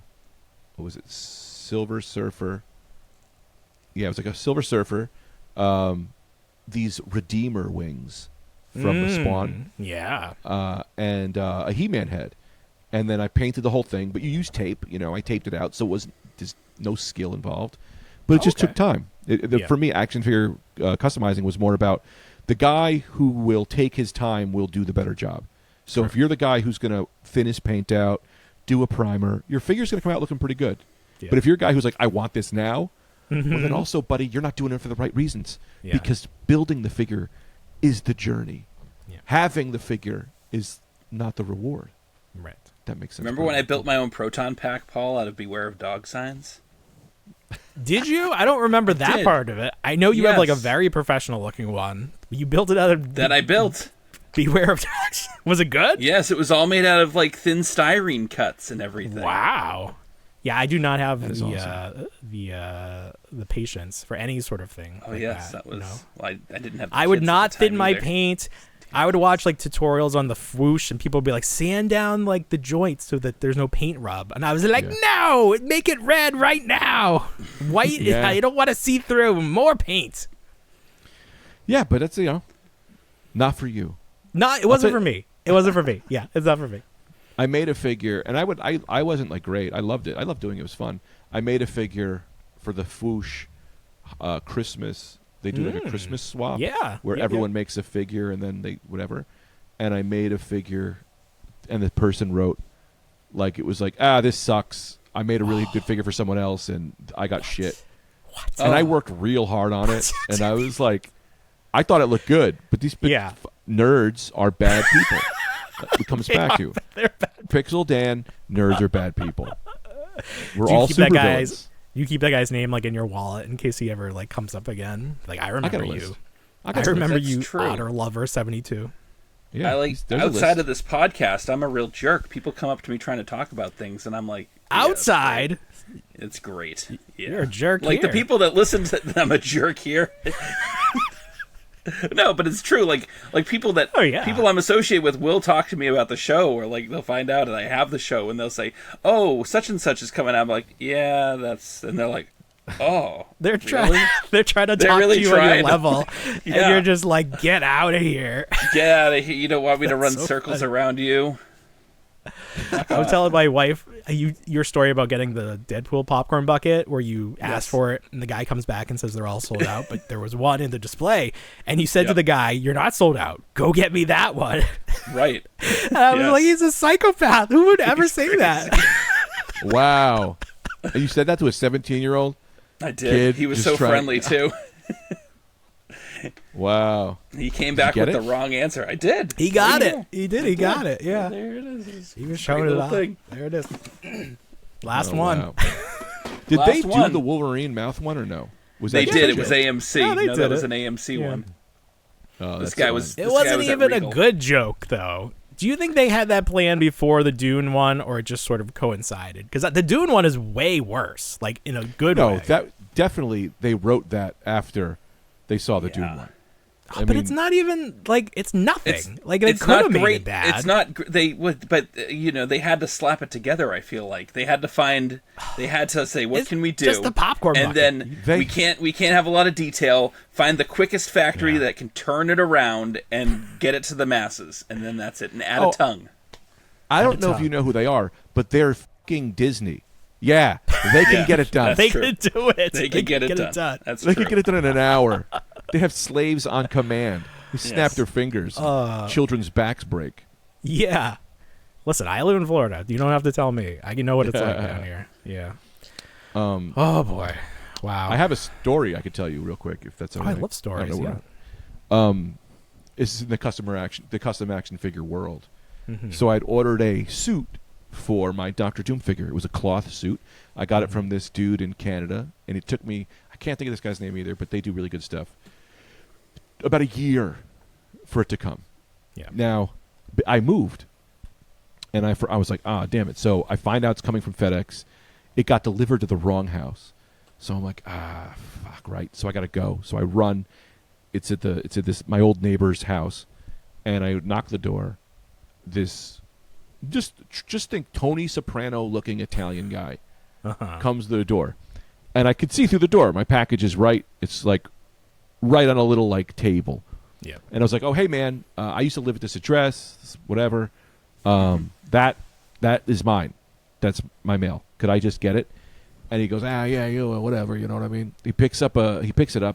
was it? Silver Surfer. Yeah, it was like a Silver Surfer. These Redeemer wings from the Spawn. Yeah. And a He-Man head. And then I painted the whole thing, but you use tape. You know, I taped it out, so it was just no skill involved. But it just took time. For me, action figure customizing was more about the guy who will take his time will do the better job. So if you're the guy who's going to thin his paint out, do a primer, your figure's going to come out looking pretty good. Yeah. But if you're a guy who's like, I want this now, well, then also, buddy, you're not doing it for the right reasons. Yeah. Because building the figure is the journey. Yeah. Having the figure is not the reward. Right. That makes sense. Remember when I built my own proton pack, Paul, out of Beware of Dog signs? Did you? I don't remember that part of it. I know you have like a very professional looking one. You built it out of... That I built. Beware of Dogs. Was it good? Yes, it was all made out of like thin styrene cuts and everything. Wow. Yeah, I do not have awesome. the patience for any sort of thing. Oh, like that was... Well, I didn't have... I would not thin my paint. I would watch like tutorials on the Fwoosh, and people would be like, sand down like the joints so that there's no paint rub. And I was like, no, make it red right now. White, I don't want to see through. More paint. Yeah, but it's, not for you. It wasn't for me. It wasn't for me. Yeah, it's not for me. I made a figure, and I wasn't like great. I loved it. I loved doing it. It was fun. I made a figure for the Fwoosh Christmas. They do like a Christmas swap, where everyone makes a figure and then they whatever. And I made a figure, and the person wrote, like it was like, this sucks. I made a really good figure for someone else, and I got shit. What? And I worked real hard on it, and I was like, I thought it looked good, but these Yeah. nerds are bad people. It comes back to They're bad. Pixel Dan. Nerds are bad people. We're Do you all keep that supervillains. You keep that guy's name like in your wallet in case he ever like comes up again. Like I remember got a you. list. I remember That's you, true. Otter Lover 72. Yeah, I like there's a outside list. of this podcast, I'm a real jerk. People come up to me trying to talk about things, and I'm like, yeah, Outside, it's great. Yeah. you're a jerk. Like here. the people that listen to I'm a jerk here. No, but it's true. Like people that people I'm associated with will talk to me about the show, or like they'll find out that I have the show, and they'll say, "Oh, such and such is coming out." I'm like, "Yeah, that's," and they're like, "Oh, They're trying. really? They're trying to They're talk really to you on trying. your level, and Yeah. you're just like, "Get out of here." Get out of here! You don't want me to run so circles funny. around you." I was telling my wife your story about getting the Deadpool popcorn bucket where you asked for it and the guy comes back and says they're all sold out, but there was one in the display, and you said to Yep. the guy, "You're not sold out. Go get me that one." Right. And I was Yes. like, "He's a psychopath. Who would ever say that?" Wow. And you said that to a 17-year-old? I did. Kid He was just so trying- friendly too. Wow. He came back get with it? the wrong answer. I did. He got There it. you go. He did. He got it. Yeah. There it is. He was Great showing it little off. thing. There it is. Last Oh, one. wow. Did Last they do one. the Wolverine mouth one or no? Was They that did. just It was a joke? AMC. No, they No, did that was it. an AMC Yeah. one. Oh, This that's guy fine. was. It this guy wasn't was at even a Regal. good joke, though. Do you think they had that plan before the Dune one, or it just sort of coincided? Because the Dune one is way worse, like in a good No, way. that definitely they wrote that after they saw the Dune Yeah. one. Oh, but it's not even like it's nothing. It's like they it's could not have made great. it bad. It's not. They would, but you know, they had to slap it together. I feel like they had to find. They had to say, what It's can we do? just the popcorn and bucket. then we can't have a lot of detail. Find the quickest factory that can turn it around and get it to the masses, and then that's it. And add a tongue. I don't know if tongue. you know who they are, but they're fucking Disney. Yeah, they can get it done. That's they true. could do it. They can get it done. That's They true. can get it done in an hour. They have slaves on command. They snap Yes. their fingers. Children's backs break. Yeah. Listen, I live in Florida. You don't have to tell me. I know what it's like down here. Yeah. Oh boy. Wow. I have a story I could tell you real quick if that's all I right. love stories. don't know Yeah. where- This is in the custom action figure world. So I'd ordered a suit for my Doctor Doom figure. It was a cloth suit. I got it from this dude in Canada, and it took me, I can't think of this guy's name either, but they do really good stuff, about a year for it to come. Yeah. Now, I moved, and I was like, damn it. So I find out it's coming from FedEx. It got delivered to the wrong house. So I'm like, fuck, right. So I got to go. So I run. It's at this my old neighbor's house, and I knock the door. This, just think Tony Soprano looking Italian guy comes to the door, and I could see through the door. My package is right. It's like right on a little like table. Yeah. And I was like, "Oh, hey, man, I used to live at this address, whatever. That is mine. That's my mail. Could I just get it?" And he goes, whatever, you know what I mean? He picks it up. And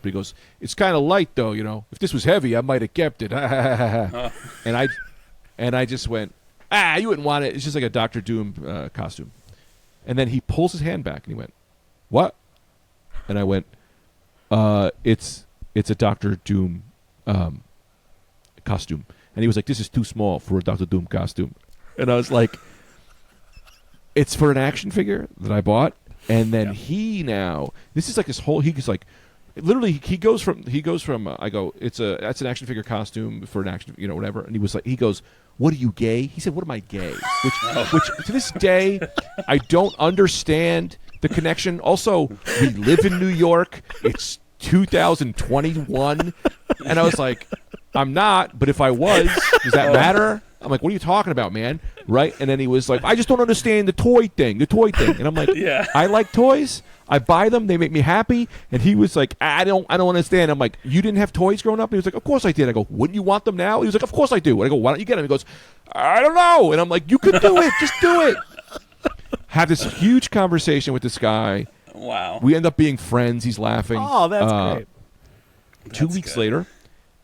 he goes, "It's kind of light, though, you know. If this was heavy, I might have kept it." And I just went, you wouldn't want it. It's just like a Doctor Doom costume. And then he pulls his hand back and he went, "What?" And I went, it's a Doctor Doom costume." And he was like, "This is too small for a Doctor Doom costume." And I was like, "It's for an action figure that I bought." And then this is like this whole, he's like, literally he goes from I go, that's an action figure costume for an action, you know, whatever. And he goes, "What are you, gay?" He said, "What am I, gay?" Which to this day, I don't understand the connection. Also, we live in New York. It's 2021. And I was like, "I'm not, but if I was, does that matter?" I'm like, "What are you talking about, man?" Right? And then he was like, "I just don't understand the toy thing. And I'm like, Yeah. "I like toys. I buy them. They make me happy." And he was like, I don't understand." I'm like, "You didn't have toys growing up?" And he was like, "Of course I did." I go, "Wouldn't you want them now?" He was like, "Of course I do." And I go, "Why don't you get them?" He goes, "I don't know." And I'm like, "You could do it. Just do it." Have this huge conversation with this guy. Wow. We end up being friends. He's laughing. Oh, that's great. 2 weeks later,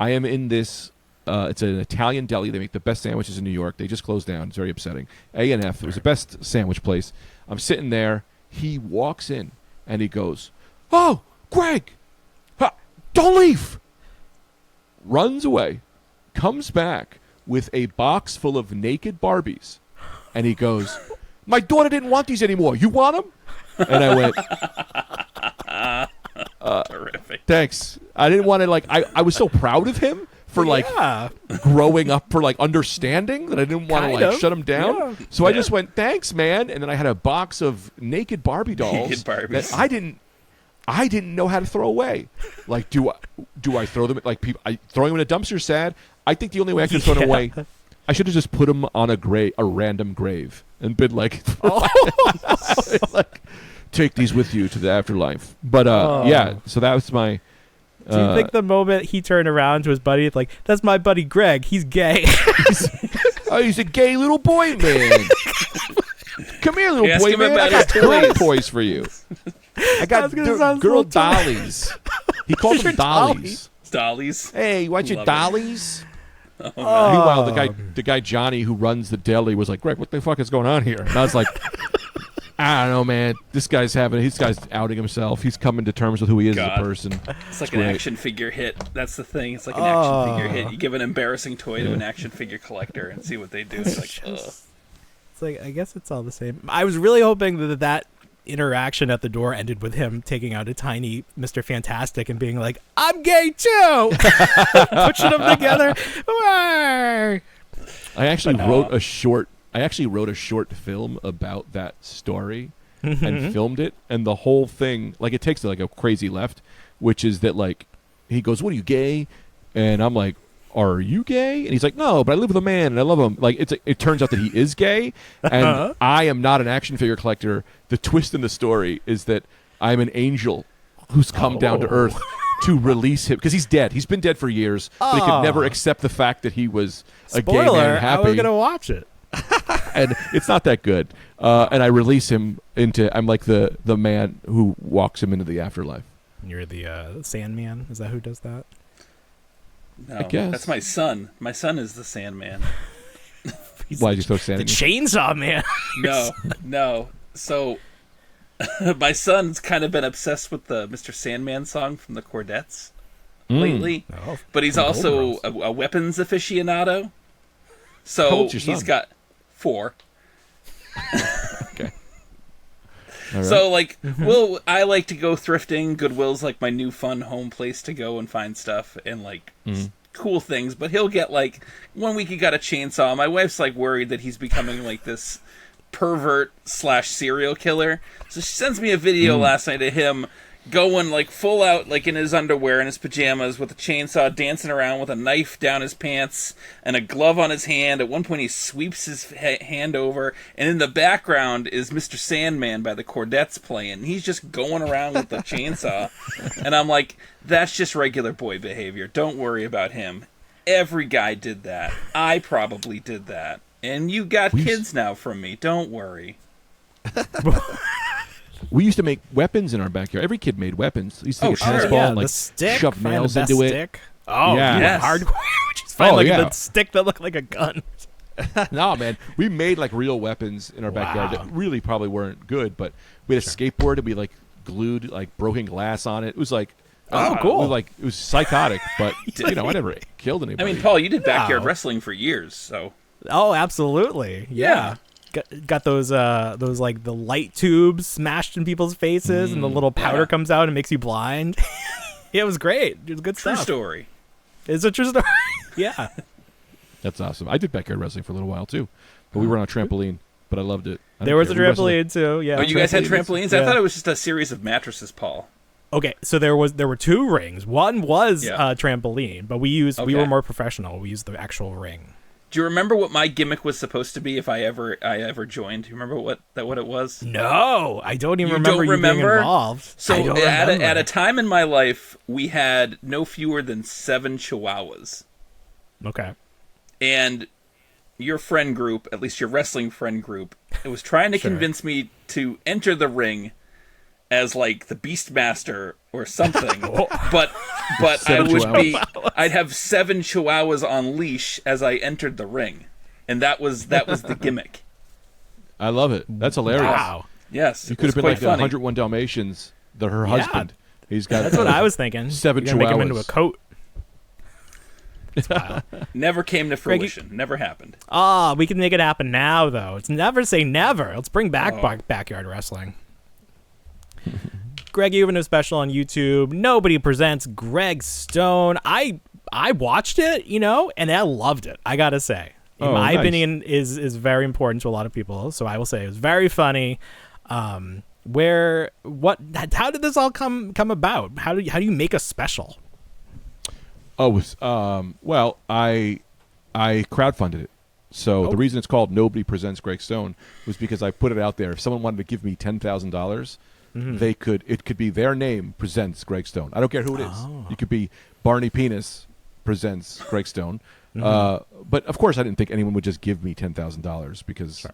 I am in this. It's an Italian deli. They make the best sandwiches in New York. They just closed down. It's very upsetting. A&F. It was the best sandwich place. I'm sitting there. He walks in and he goes, "Oh, Greg, don't leave." runs away, comes back with a box full of naked Barbies, and he goes, "My daughter didn't want these anymore. You want them?" And I went, Terrific. "Thanks." I didn't want to I was so proud of him for growing up, for understanding that I didn't want to shut him down. Yeah. So I just went, "Thanks, man." And then I had a box of naked Barbie dolls Naked Barbies. that I didn't know how to throw away. Like, do I throw them? Like, throwing them in a dumpster is sad. I think the only way I could throw them away, I should have just put them on a random grave, and been like, like, take these with you to the afterlife. But yeah, so that was my. Do you think the moment he turned around to his buddy, like, "That's my buddy Greg. He's gay." He's a gay little boy, man. Come here, little Ask boy, him man. about I got his girl toys. toys for you. I got gonna sound girl so tight. dollies. He called them dollies. Dollies. Hey, you want your Love it. dollies? Oh, Meanwhile, the guy Johnny who runs the deli was like, "Greg, what the fuck is going on here?" And I was like, "I don't know, man. This guy's outing himself. He's coming to terms with who he is as a person." It's like an action figure hit. That's the thing. It's like an action figure hit. You give an embarrassing toy to an action figure collector and see what they do. It's like, ugh. It's like, I guess it's all the same. I was really hoping that interaction at the door ended with him taking out a tiny Mr. Fantastic and being like, "I'm gay too," pushing them together. I actually wrote a short. I actually wrote a short film about that story and filmed it, and the whole thing, it takes a crazy left, which is that he goes, "What are you, gay?" And I'm like, "Are you gay?" And he's like, "No, but I live with a man and I love him." It turns out that he is gay, and I am not an action figure collector. The twist in the story is that I'm an angel who's come down to earth to release him, because he's dead. He's been dead for years, but he could never accept the fact that he was a gay man and happy. I was gonna watch it. And it's not that good. And I release him I'm like the man who walks him into the afterlife. You're the Sandman. Is that who does that? No, I guess. that's my son. My son is the Sandman. Why did you throw sand? The Chainsaw Man. No. So, my son's kind of been obsessed with the Mr. Sandman song from the Chordettes lately, but he's also a weapons aficionado. So How old's your son? he's got 4. Okay. All right. So I like to go thrifting. Goodwill's like my new fun home place to go and find stuff and cool things. But he'll get 1 week he got a chainsaw. My wife's worried that he's becoming this pervert / serial killer. So she sends me a video last night of him going full out in his underwear and his pajamas with a chainsaw, dancing around with a knife down his pants and a glove on his hand. At one point he sweeps his hand over, and in the background is Mr. Sandman by the Chordettes playing. He's just going around with the chainsaw, and I'm like, that's just regular boy behavior. Don't worry about him. Every guy did that. I probably did that, and you got kids now from me. Don't worry. We used to make weapons in our backyard. Every kid made weapons. We used to take a tennis ball and the stick, shove find nails the best into it. stick. Oh, Yeah. yeah, Yes. hardcore. Just find the stick that looked like a gun. No, man. We made real weapons in our backyard that really probably weren't good, but we had a skateboard and we glued broken glass on it. It was cool. It was psychotic, but I never killed anybody. I mean, Paul, you did backyard wrestling for years, so. Oh, absolutely. Yeah. Got those the light tubes smashed in people's faces, and the little powder comes out and makes you blind. It was great. It was good True stuff. story. It's a true story. Yeah. That's awesome. I did backyard wrestling for a little while too, but we were on a trampoline. But I loved it. There was a trampoline too. Yeah. Oh, you guys had trampolines? Yeah. I thought it was just a series of mattresses, Paul. Okay, so there were 2 rings. One was a trampoline, but we were more professional. We used the actual ring. Do you remember what my gimmick was supposed to be if I ever joined? Do you remember what it was? No, I don't even You remember don't remember? being involved. So I don't at remember. a time in my life, we had no fewer than 7 chihuahuas. Okay. And your friend group, at least your wrestling friend group, it was trying to convince me to enter the ring as the Beastmaster or something. but I would I'd have 7 chihuahuas on leash as I entered the ring. And that was the gimmick. I love it. That's hilarious. Wow. Yes. You could have been like funny. 101 Dalmatians, her husband. He's got That's what I was thinking. 7 You're gonna chihuahuas. make him into a coat. It's wild. Never came to fruition. Never happened. Oh, we can make it happen now, though. It's never say never. Let's bring back backyard wrestling. Greg, you have a new special on YouTube. Nobody Presents Greg Stone. I watched it, and I loved it. I gotta say, in my opinion, is very important to a lot of people. So I will say it was very funny. How did this all come about? How do you make a special? Oh, well, I crowdfunded it. So the reason it's called Nobody Presents Greg Stone was because I put it out there. If someone wanted to give me $10,000, it could be their name presents Greg Stone. I don't care who it is. You could be Barney Penis presents Greg Stone. But of course, I didn't think anyone would just give me $10,000 because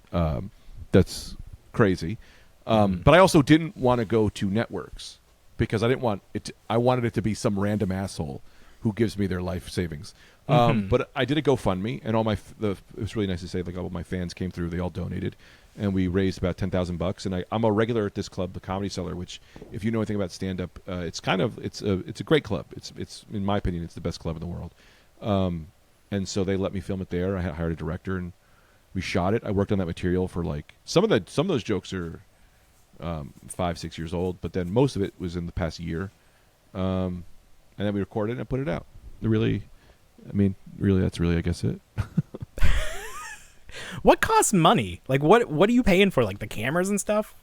that's crazy. But I also didn't want to go to networks because I didn't want it. I wanted it to be some random asshole who gives me their life savings. But I did a GoFundMe, and it was really nice to say, like, all my fans came through. They all donated, and we raised about $10,000. And I'm a regular at this club, the Comedy Cellar, which, if you know anything about stand-up, it's a great club. It's in my opinion, it's the best club in the world. And so they let me film it there. I hired a director, and we shot it. I worked on that material for some of those jokes are 5-6 years old, but then most of it was in the past year. And then we recorded it and put it out. Really, that's really, I guess, it. What costs money? Like, what are you paying for? Like the cameras and stuff?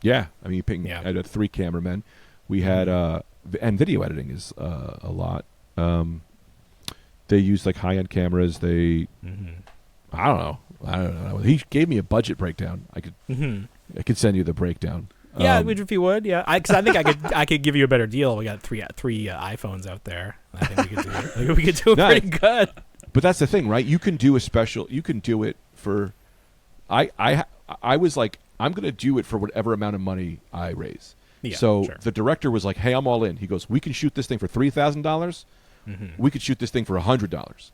Yeah, I mean, I had 3 cameramen. We had and video editing is a lot. They use like high-end cameras. I don't know. He gave me a budget breakdown. I could send you the breakdown. Yeah, if you would, yeah. Because I think I could give you a better deal. We got three iPhones out there. I think we could do it. I think we could do it pretty good. But that's the thing, right? You can do a special. You can do it for. I was like, I'm going to do it for whatever amount of money I raise. Yeah, so the director was like, "Hey, I'm all in." He goes, "We can shoot this thing for $3,000. We could shoot this thing for $100."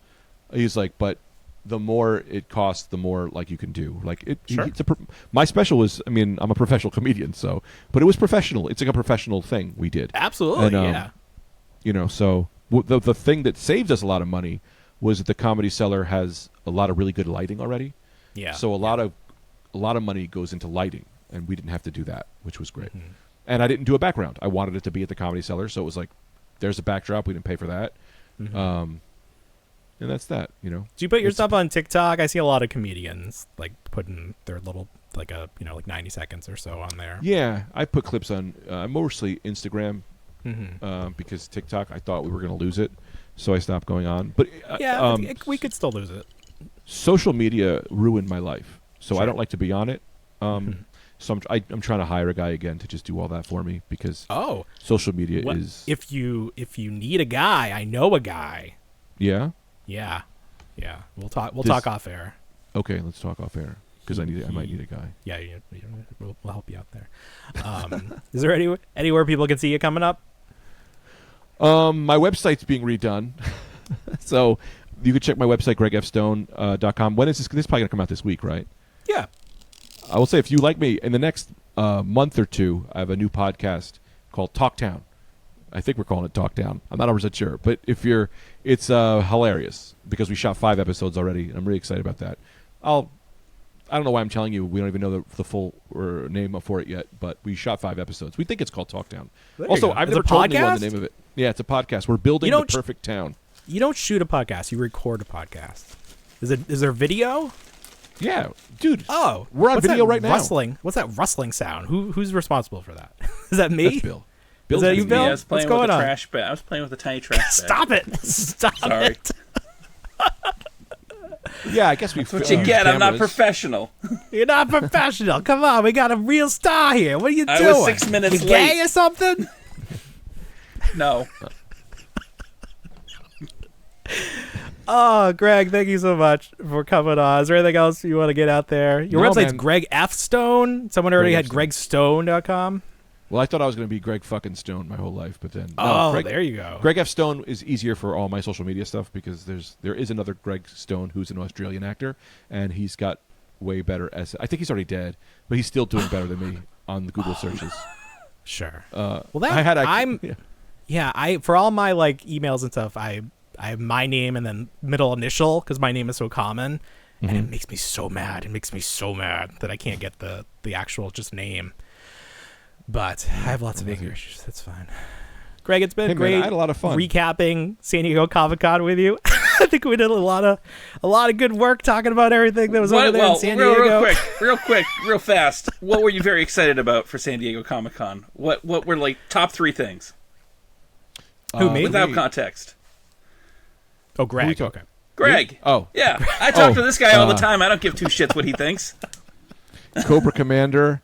He's like, "But the more it costs, the more like you can do." Like my special was. I mean, I'm a professional comedian, but it was professional. It's like a professional thing we did. Absolutely, and, yeah. So the thing that saved us a lot of money was that the Comedy Cellar has a lot of really good lighting already. Yeah. So a lot of money goes into lighting, and we didn't have to do that, which was great. And I didn't do a background. I wanted it to be at the Comedy Cellar, so it was like, there's a backdrop. We didn't pay for that. And that's that, Do you put your stuff on TikTok? I see a lot of comedians like putting their little like 90 seconds or so on there. Yeah, I put clips on mostly Instagram because TikTok, I thought we were going to lose it, so I stopped going on. But we could still lose it. Social media ruined my life, so I don't like to be on it. So I'm trying to hire a guy again to just do all that for me because social media is. If you need a guy, I know a guy. Yeah. Yeah. We'll talk off air. Okay, let's talk off air because I might need a guy. Yeah, we'll help you out there. Is there anywhere people can see you coming up? My website's being redone, so you can check my website gregfstone.com. When is this? This is probably gonna come out this week, right? Yeah. I will say, if you like me, in the next month or two, I have a new podcast called Talktown. I think we're calling it Talktown. I'm not 100% sure, but it's hilarious because we shot 5 episodes already. I'm really excited about that. I don't know why I'm telling you. We don't even know the full name for it yet, but we shot 5 episodes. We think it's called Talktown. Also, I've never told anyone the name of it. Yeah, it's a podcast. We're building the perfect town. You don't shoot a podcast. You record a podcast. Is there video? Yeah, dude. Oh, we're on video right now. What's that rustling sound? Who's responsible for that? Is that me? That's Bill. Is that you, Bill? I was playing with the trash bag. I was playing with a tiny trash bag. Stop it! Stop Sorry. it! Yeah, I guess we. That's what you get. I'm not professional. You're not professional. Come on, we got a real star here. What are you doing? I was 6 minutes late. Gay or something? No. Oh, Greg, thank you so much for coming on. Is there anything else you want to get out there? Your website's Greg F. Stone. Someone already had gregstone.com. Well, I thought I was going to be Greg fucking Stone my whole life, but then there you go. Greg F. Stone is easier for all my social media stuff because there is another Greg Stone who's an Australian actor, and he's got way better I think he's already dead, but he's still doing better than me on the Google searches. Sure. Well, for all my like emails and stuff, I I have my name and then middle initial because my name is so common, and it makes me so mad. It makes me so mad that I can't get the actual just name. But I have lots of anger issues. That's fine. Greg, it's been great. Man, I had a lot of fun recapping San Diego Comic-Con with you. I think we did a lot of good work talking about everything that was over there in San Diego. Real quick, real fast. What were you very excited about for San Diego Comic-Con? What were like top 3 things? Who me? Without context. Oh, Greg. Okay. Greg. Me? Oh. Yeah. I talk to this guy all the time. I don't give 2 shits what he thinks. Cobra Commander,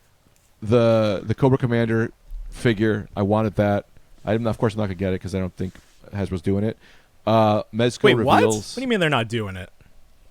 the Cobra Commander figure. I wanted that. Of course, I'm not gonna get it because I don't think Hasbro's doing it. Mezco Wait, reveals. what do you mean they're not doing it?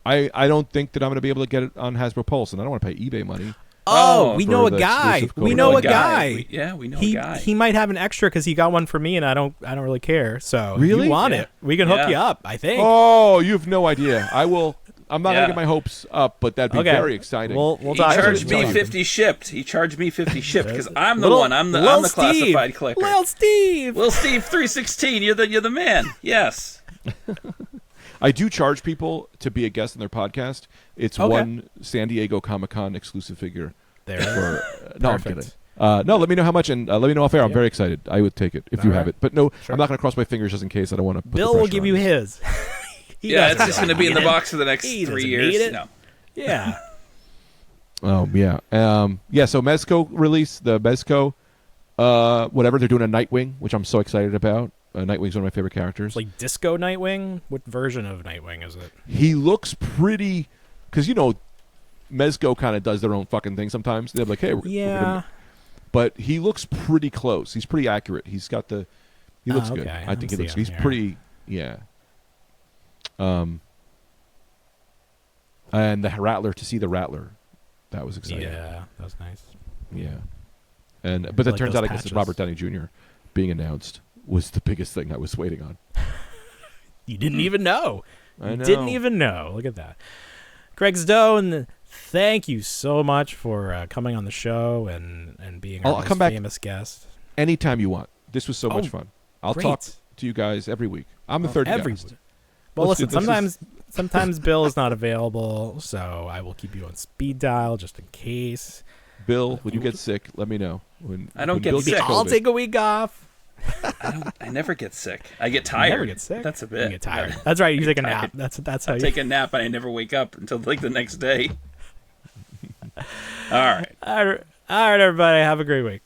I don't think that I'm gonna be able to get it on Hasbro Pulse, and I don't want to pay eBay money. Oh, we for know a the guy. exclusive We Cobra know a Commander. guy. We know a guy. He might have an extra because he got one for me, and I don't really care. So Really? if you want Yeah. it, we can hook Yeah. you up. I think. Oh, you have no idea. I will. I'm not gonna get my hopes up, but that'd be Okay. very exciting. We'll He talk. charged me we'll talk. 50 shipped. He charged me 50 shipped because I'm the Little- one. I'm the Lil classified Steve. collector. Lil Steve. Lil Steve 316. You're the man. Yes. I do charge people to be a guest on their podcast. It's Okay. one San Diego Comic-Con exclusive figure. There. No, I'm Perfect. kidding. No, let me know how much, and let me know off air. I'm very excited. I would take it if you All have right. it. But no, Sure. I'm not going to cross my fingers just in case. I don't want to put Bill the will pressure give on you his. He Yeah, doesn't it's just going to be in the need it. box for the next He 3 doesn't years. need it. No. Yeah. Oh yeah, yeah. So Mezco release the Mezco, whatever they're doing a Nightwing, which I'm so excited about. Nightwing's one of my favorite characters. It's like Disco Nightwing. What version of Nightwing is it? He looks pretty, because Mezco kind of does their own fucking thing sometimes. They're like, hey, Yeah. but he looks pretty close. He's pretty accurate. He looks good. Okay. I think he see looks. him He's here. pretty. Yeah. And the Rattler, to see the Rattler, that was exciting. Yeah, that was nice. Yeah. But it like turns those out, I guess, patches. Robert Downey Jr. being announced was the biggest thing I was waiting on. You didn't even know. I You know. didn't even know. Look at that. Greg Stone, thank you so much for coming on the show and being I'll our come most back famous guest. Anytime you want. This was so much fun. I'll great. talk to you guys every week. I'm the third Every guest. week. Well, Let's listen, do- this sometimes Bill is not available, so I will keep you on speed dial just in case. Bill, when you get sick, let me know. I don't when get Bill sick. gets I'll COVID. take a week off. I never get sick. I get You tired. never get sick. That's a bit. You get tired. That's right. You take a nap. tired. That's how you Take a nap and I never wake up until like the next day. All right. All right, everybody. Have a great week.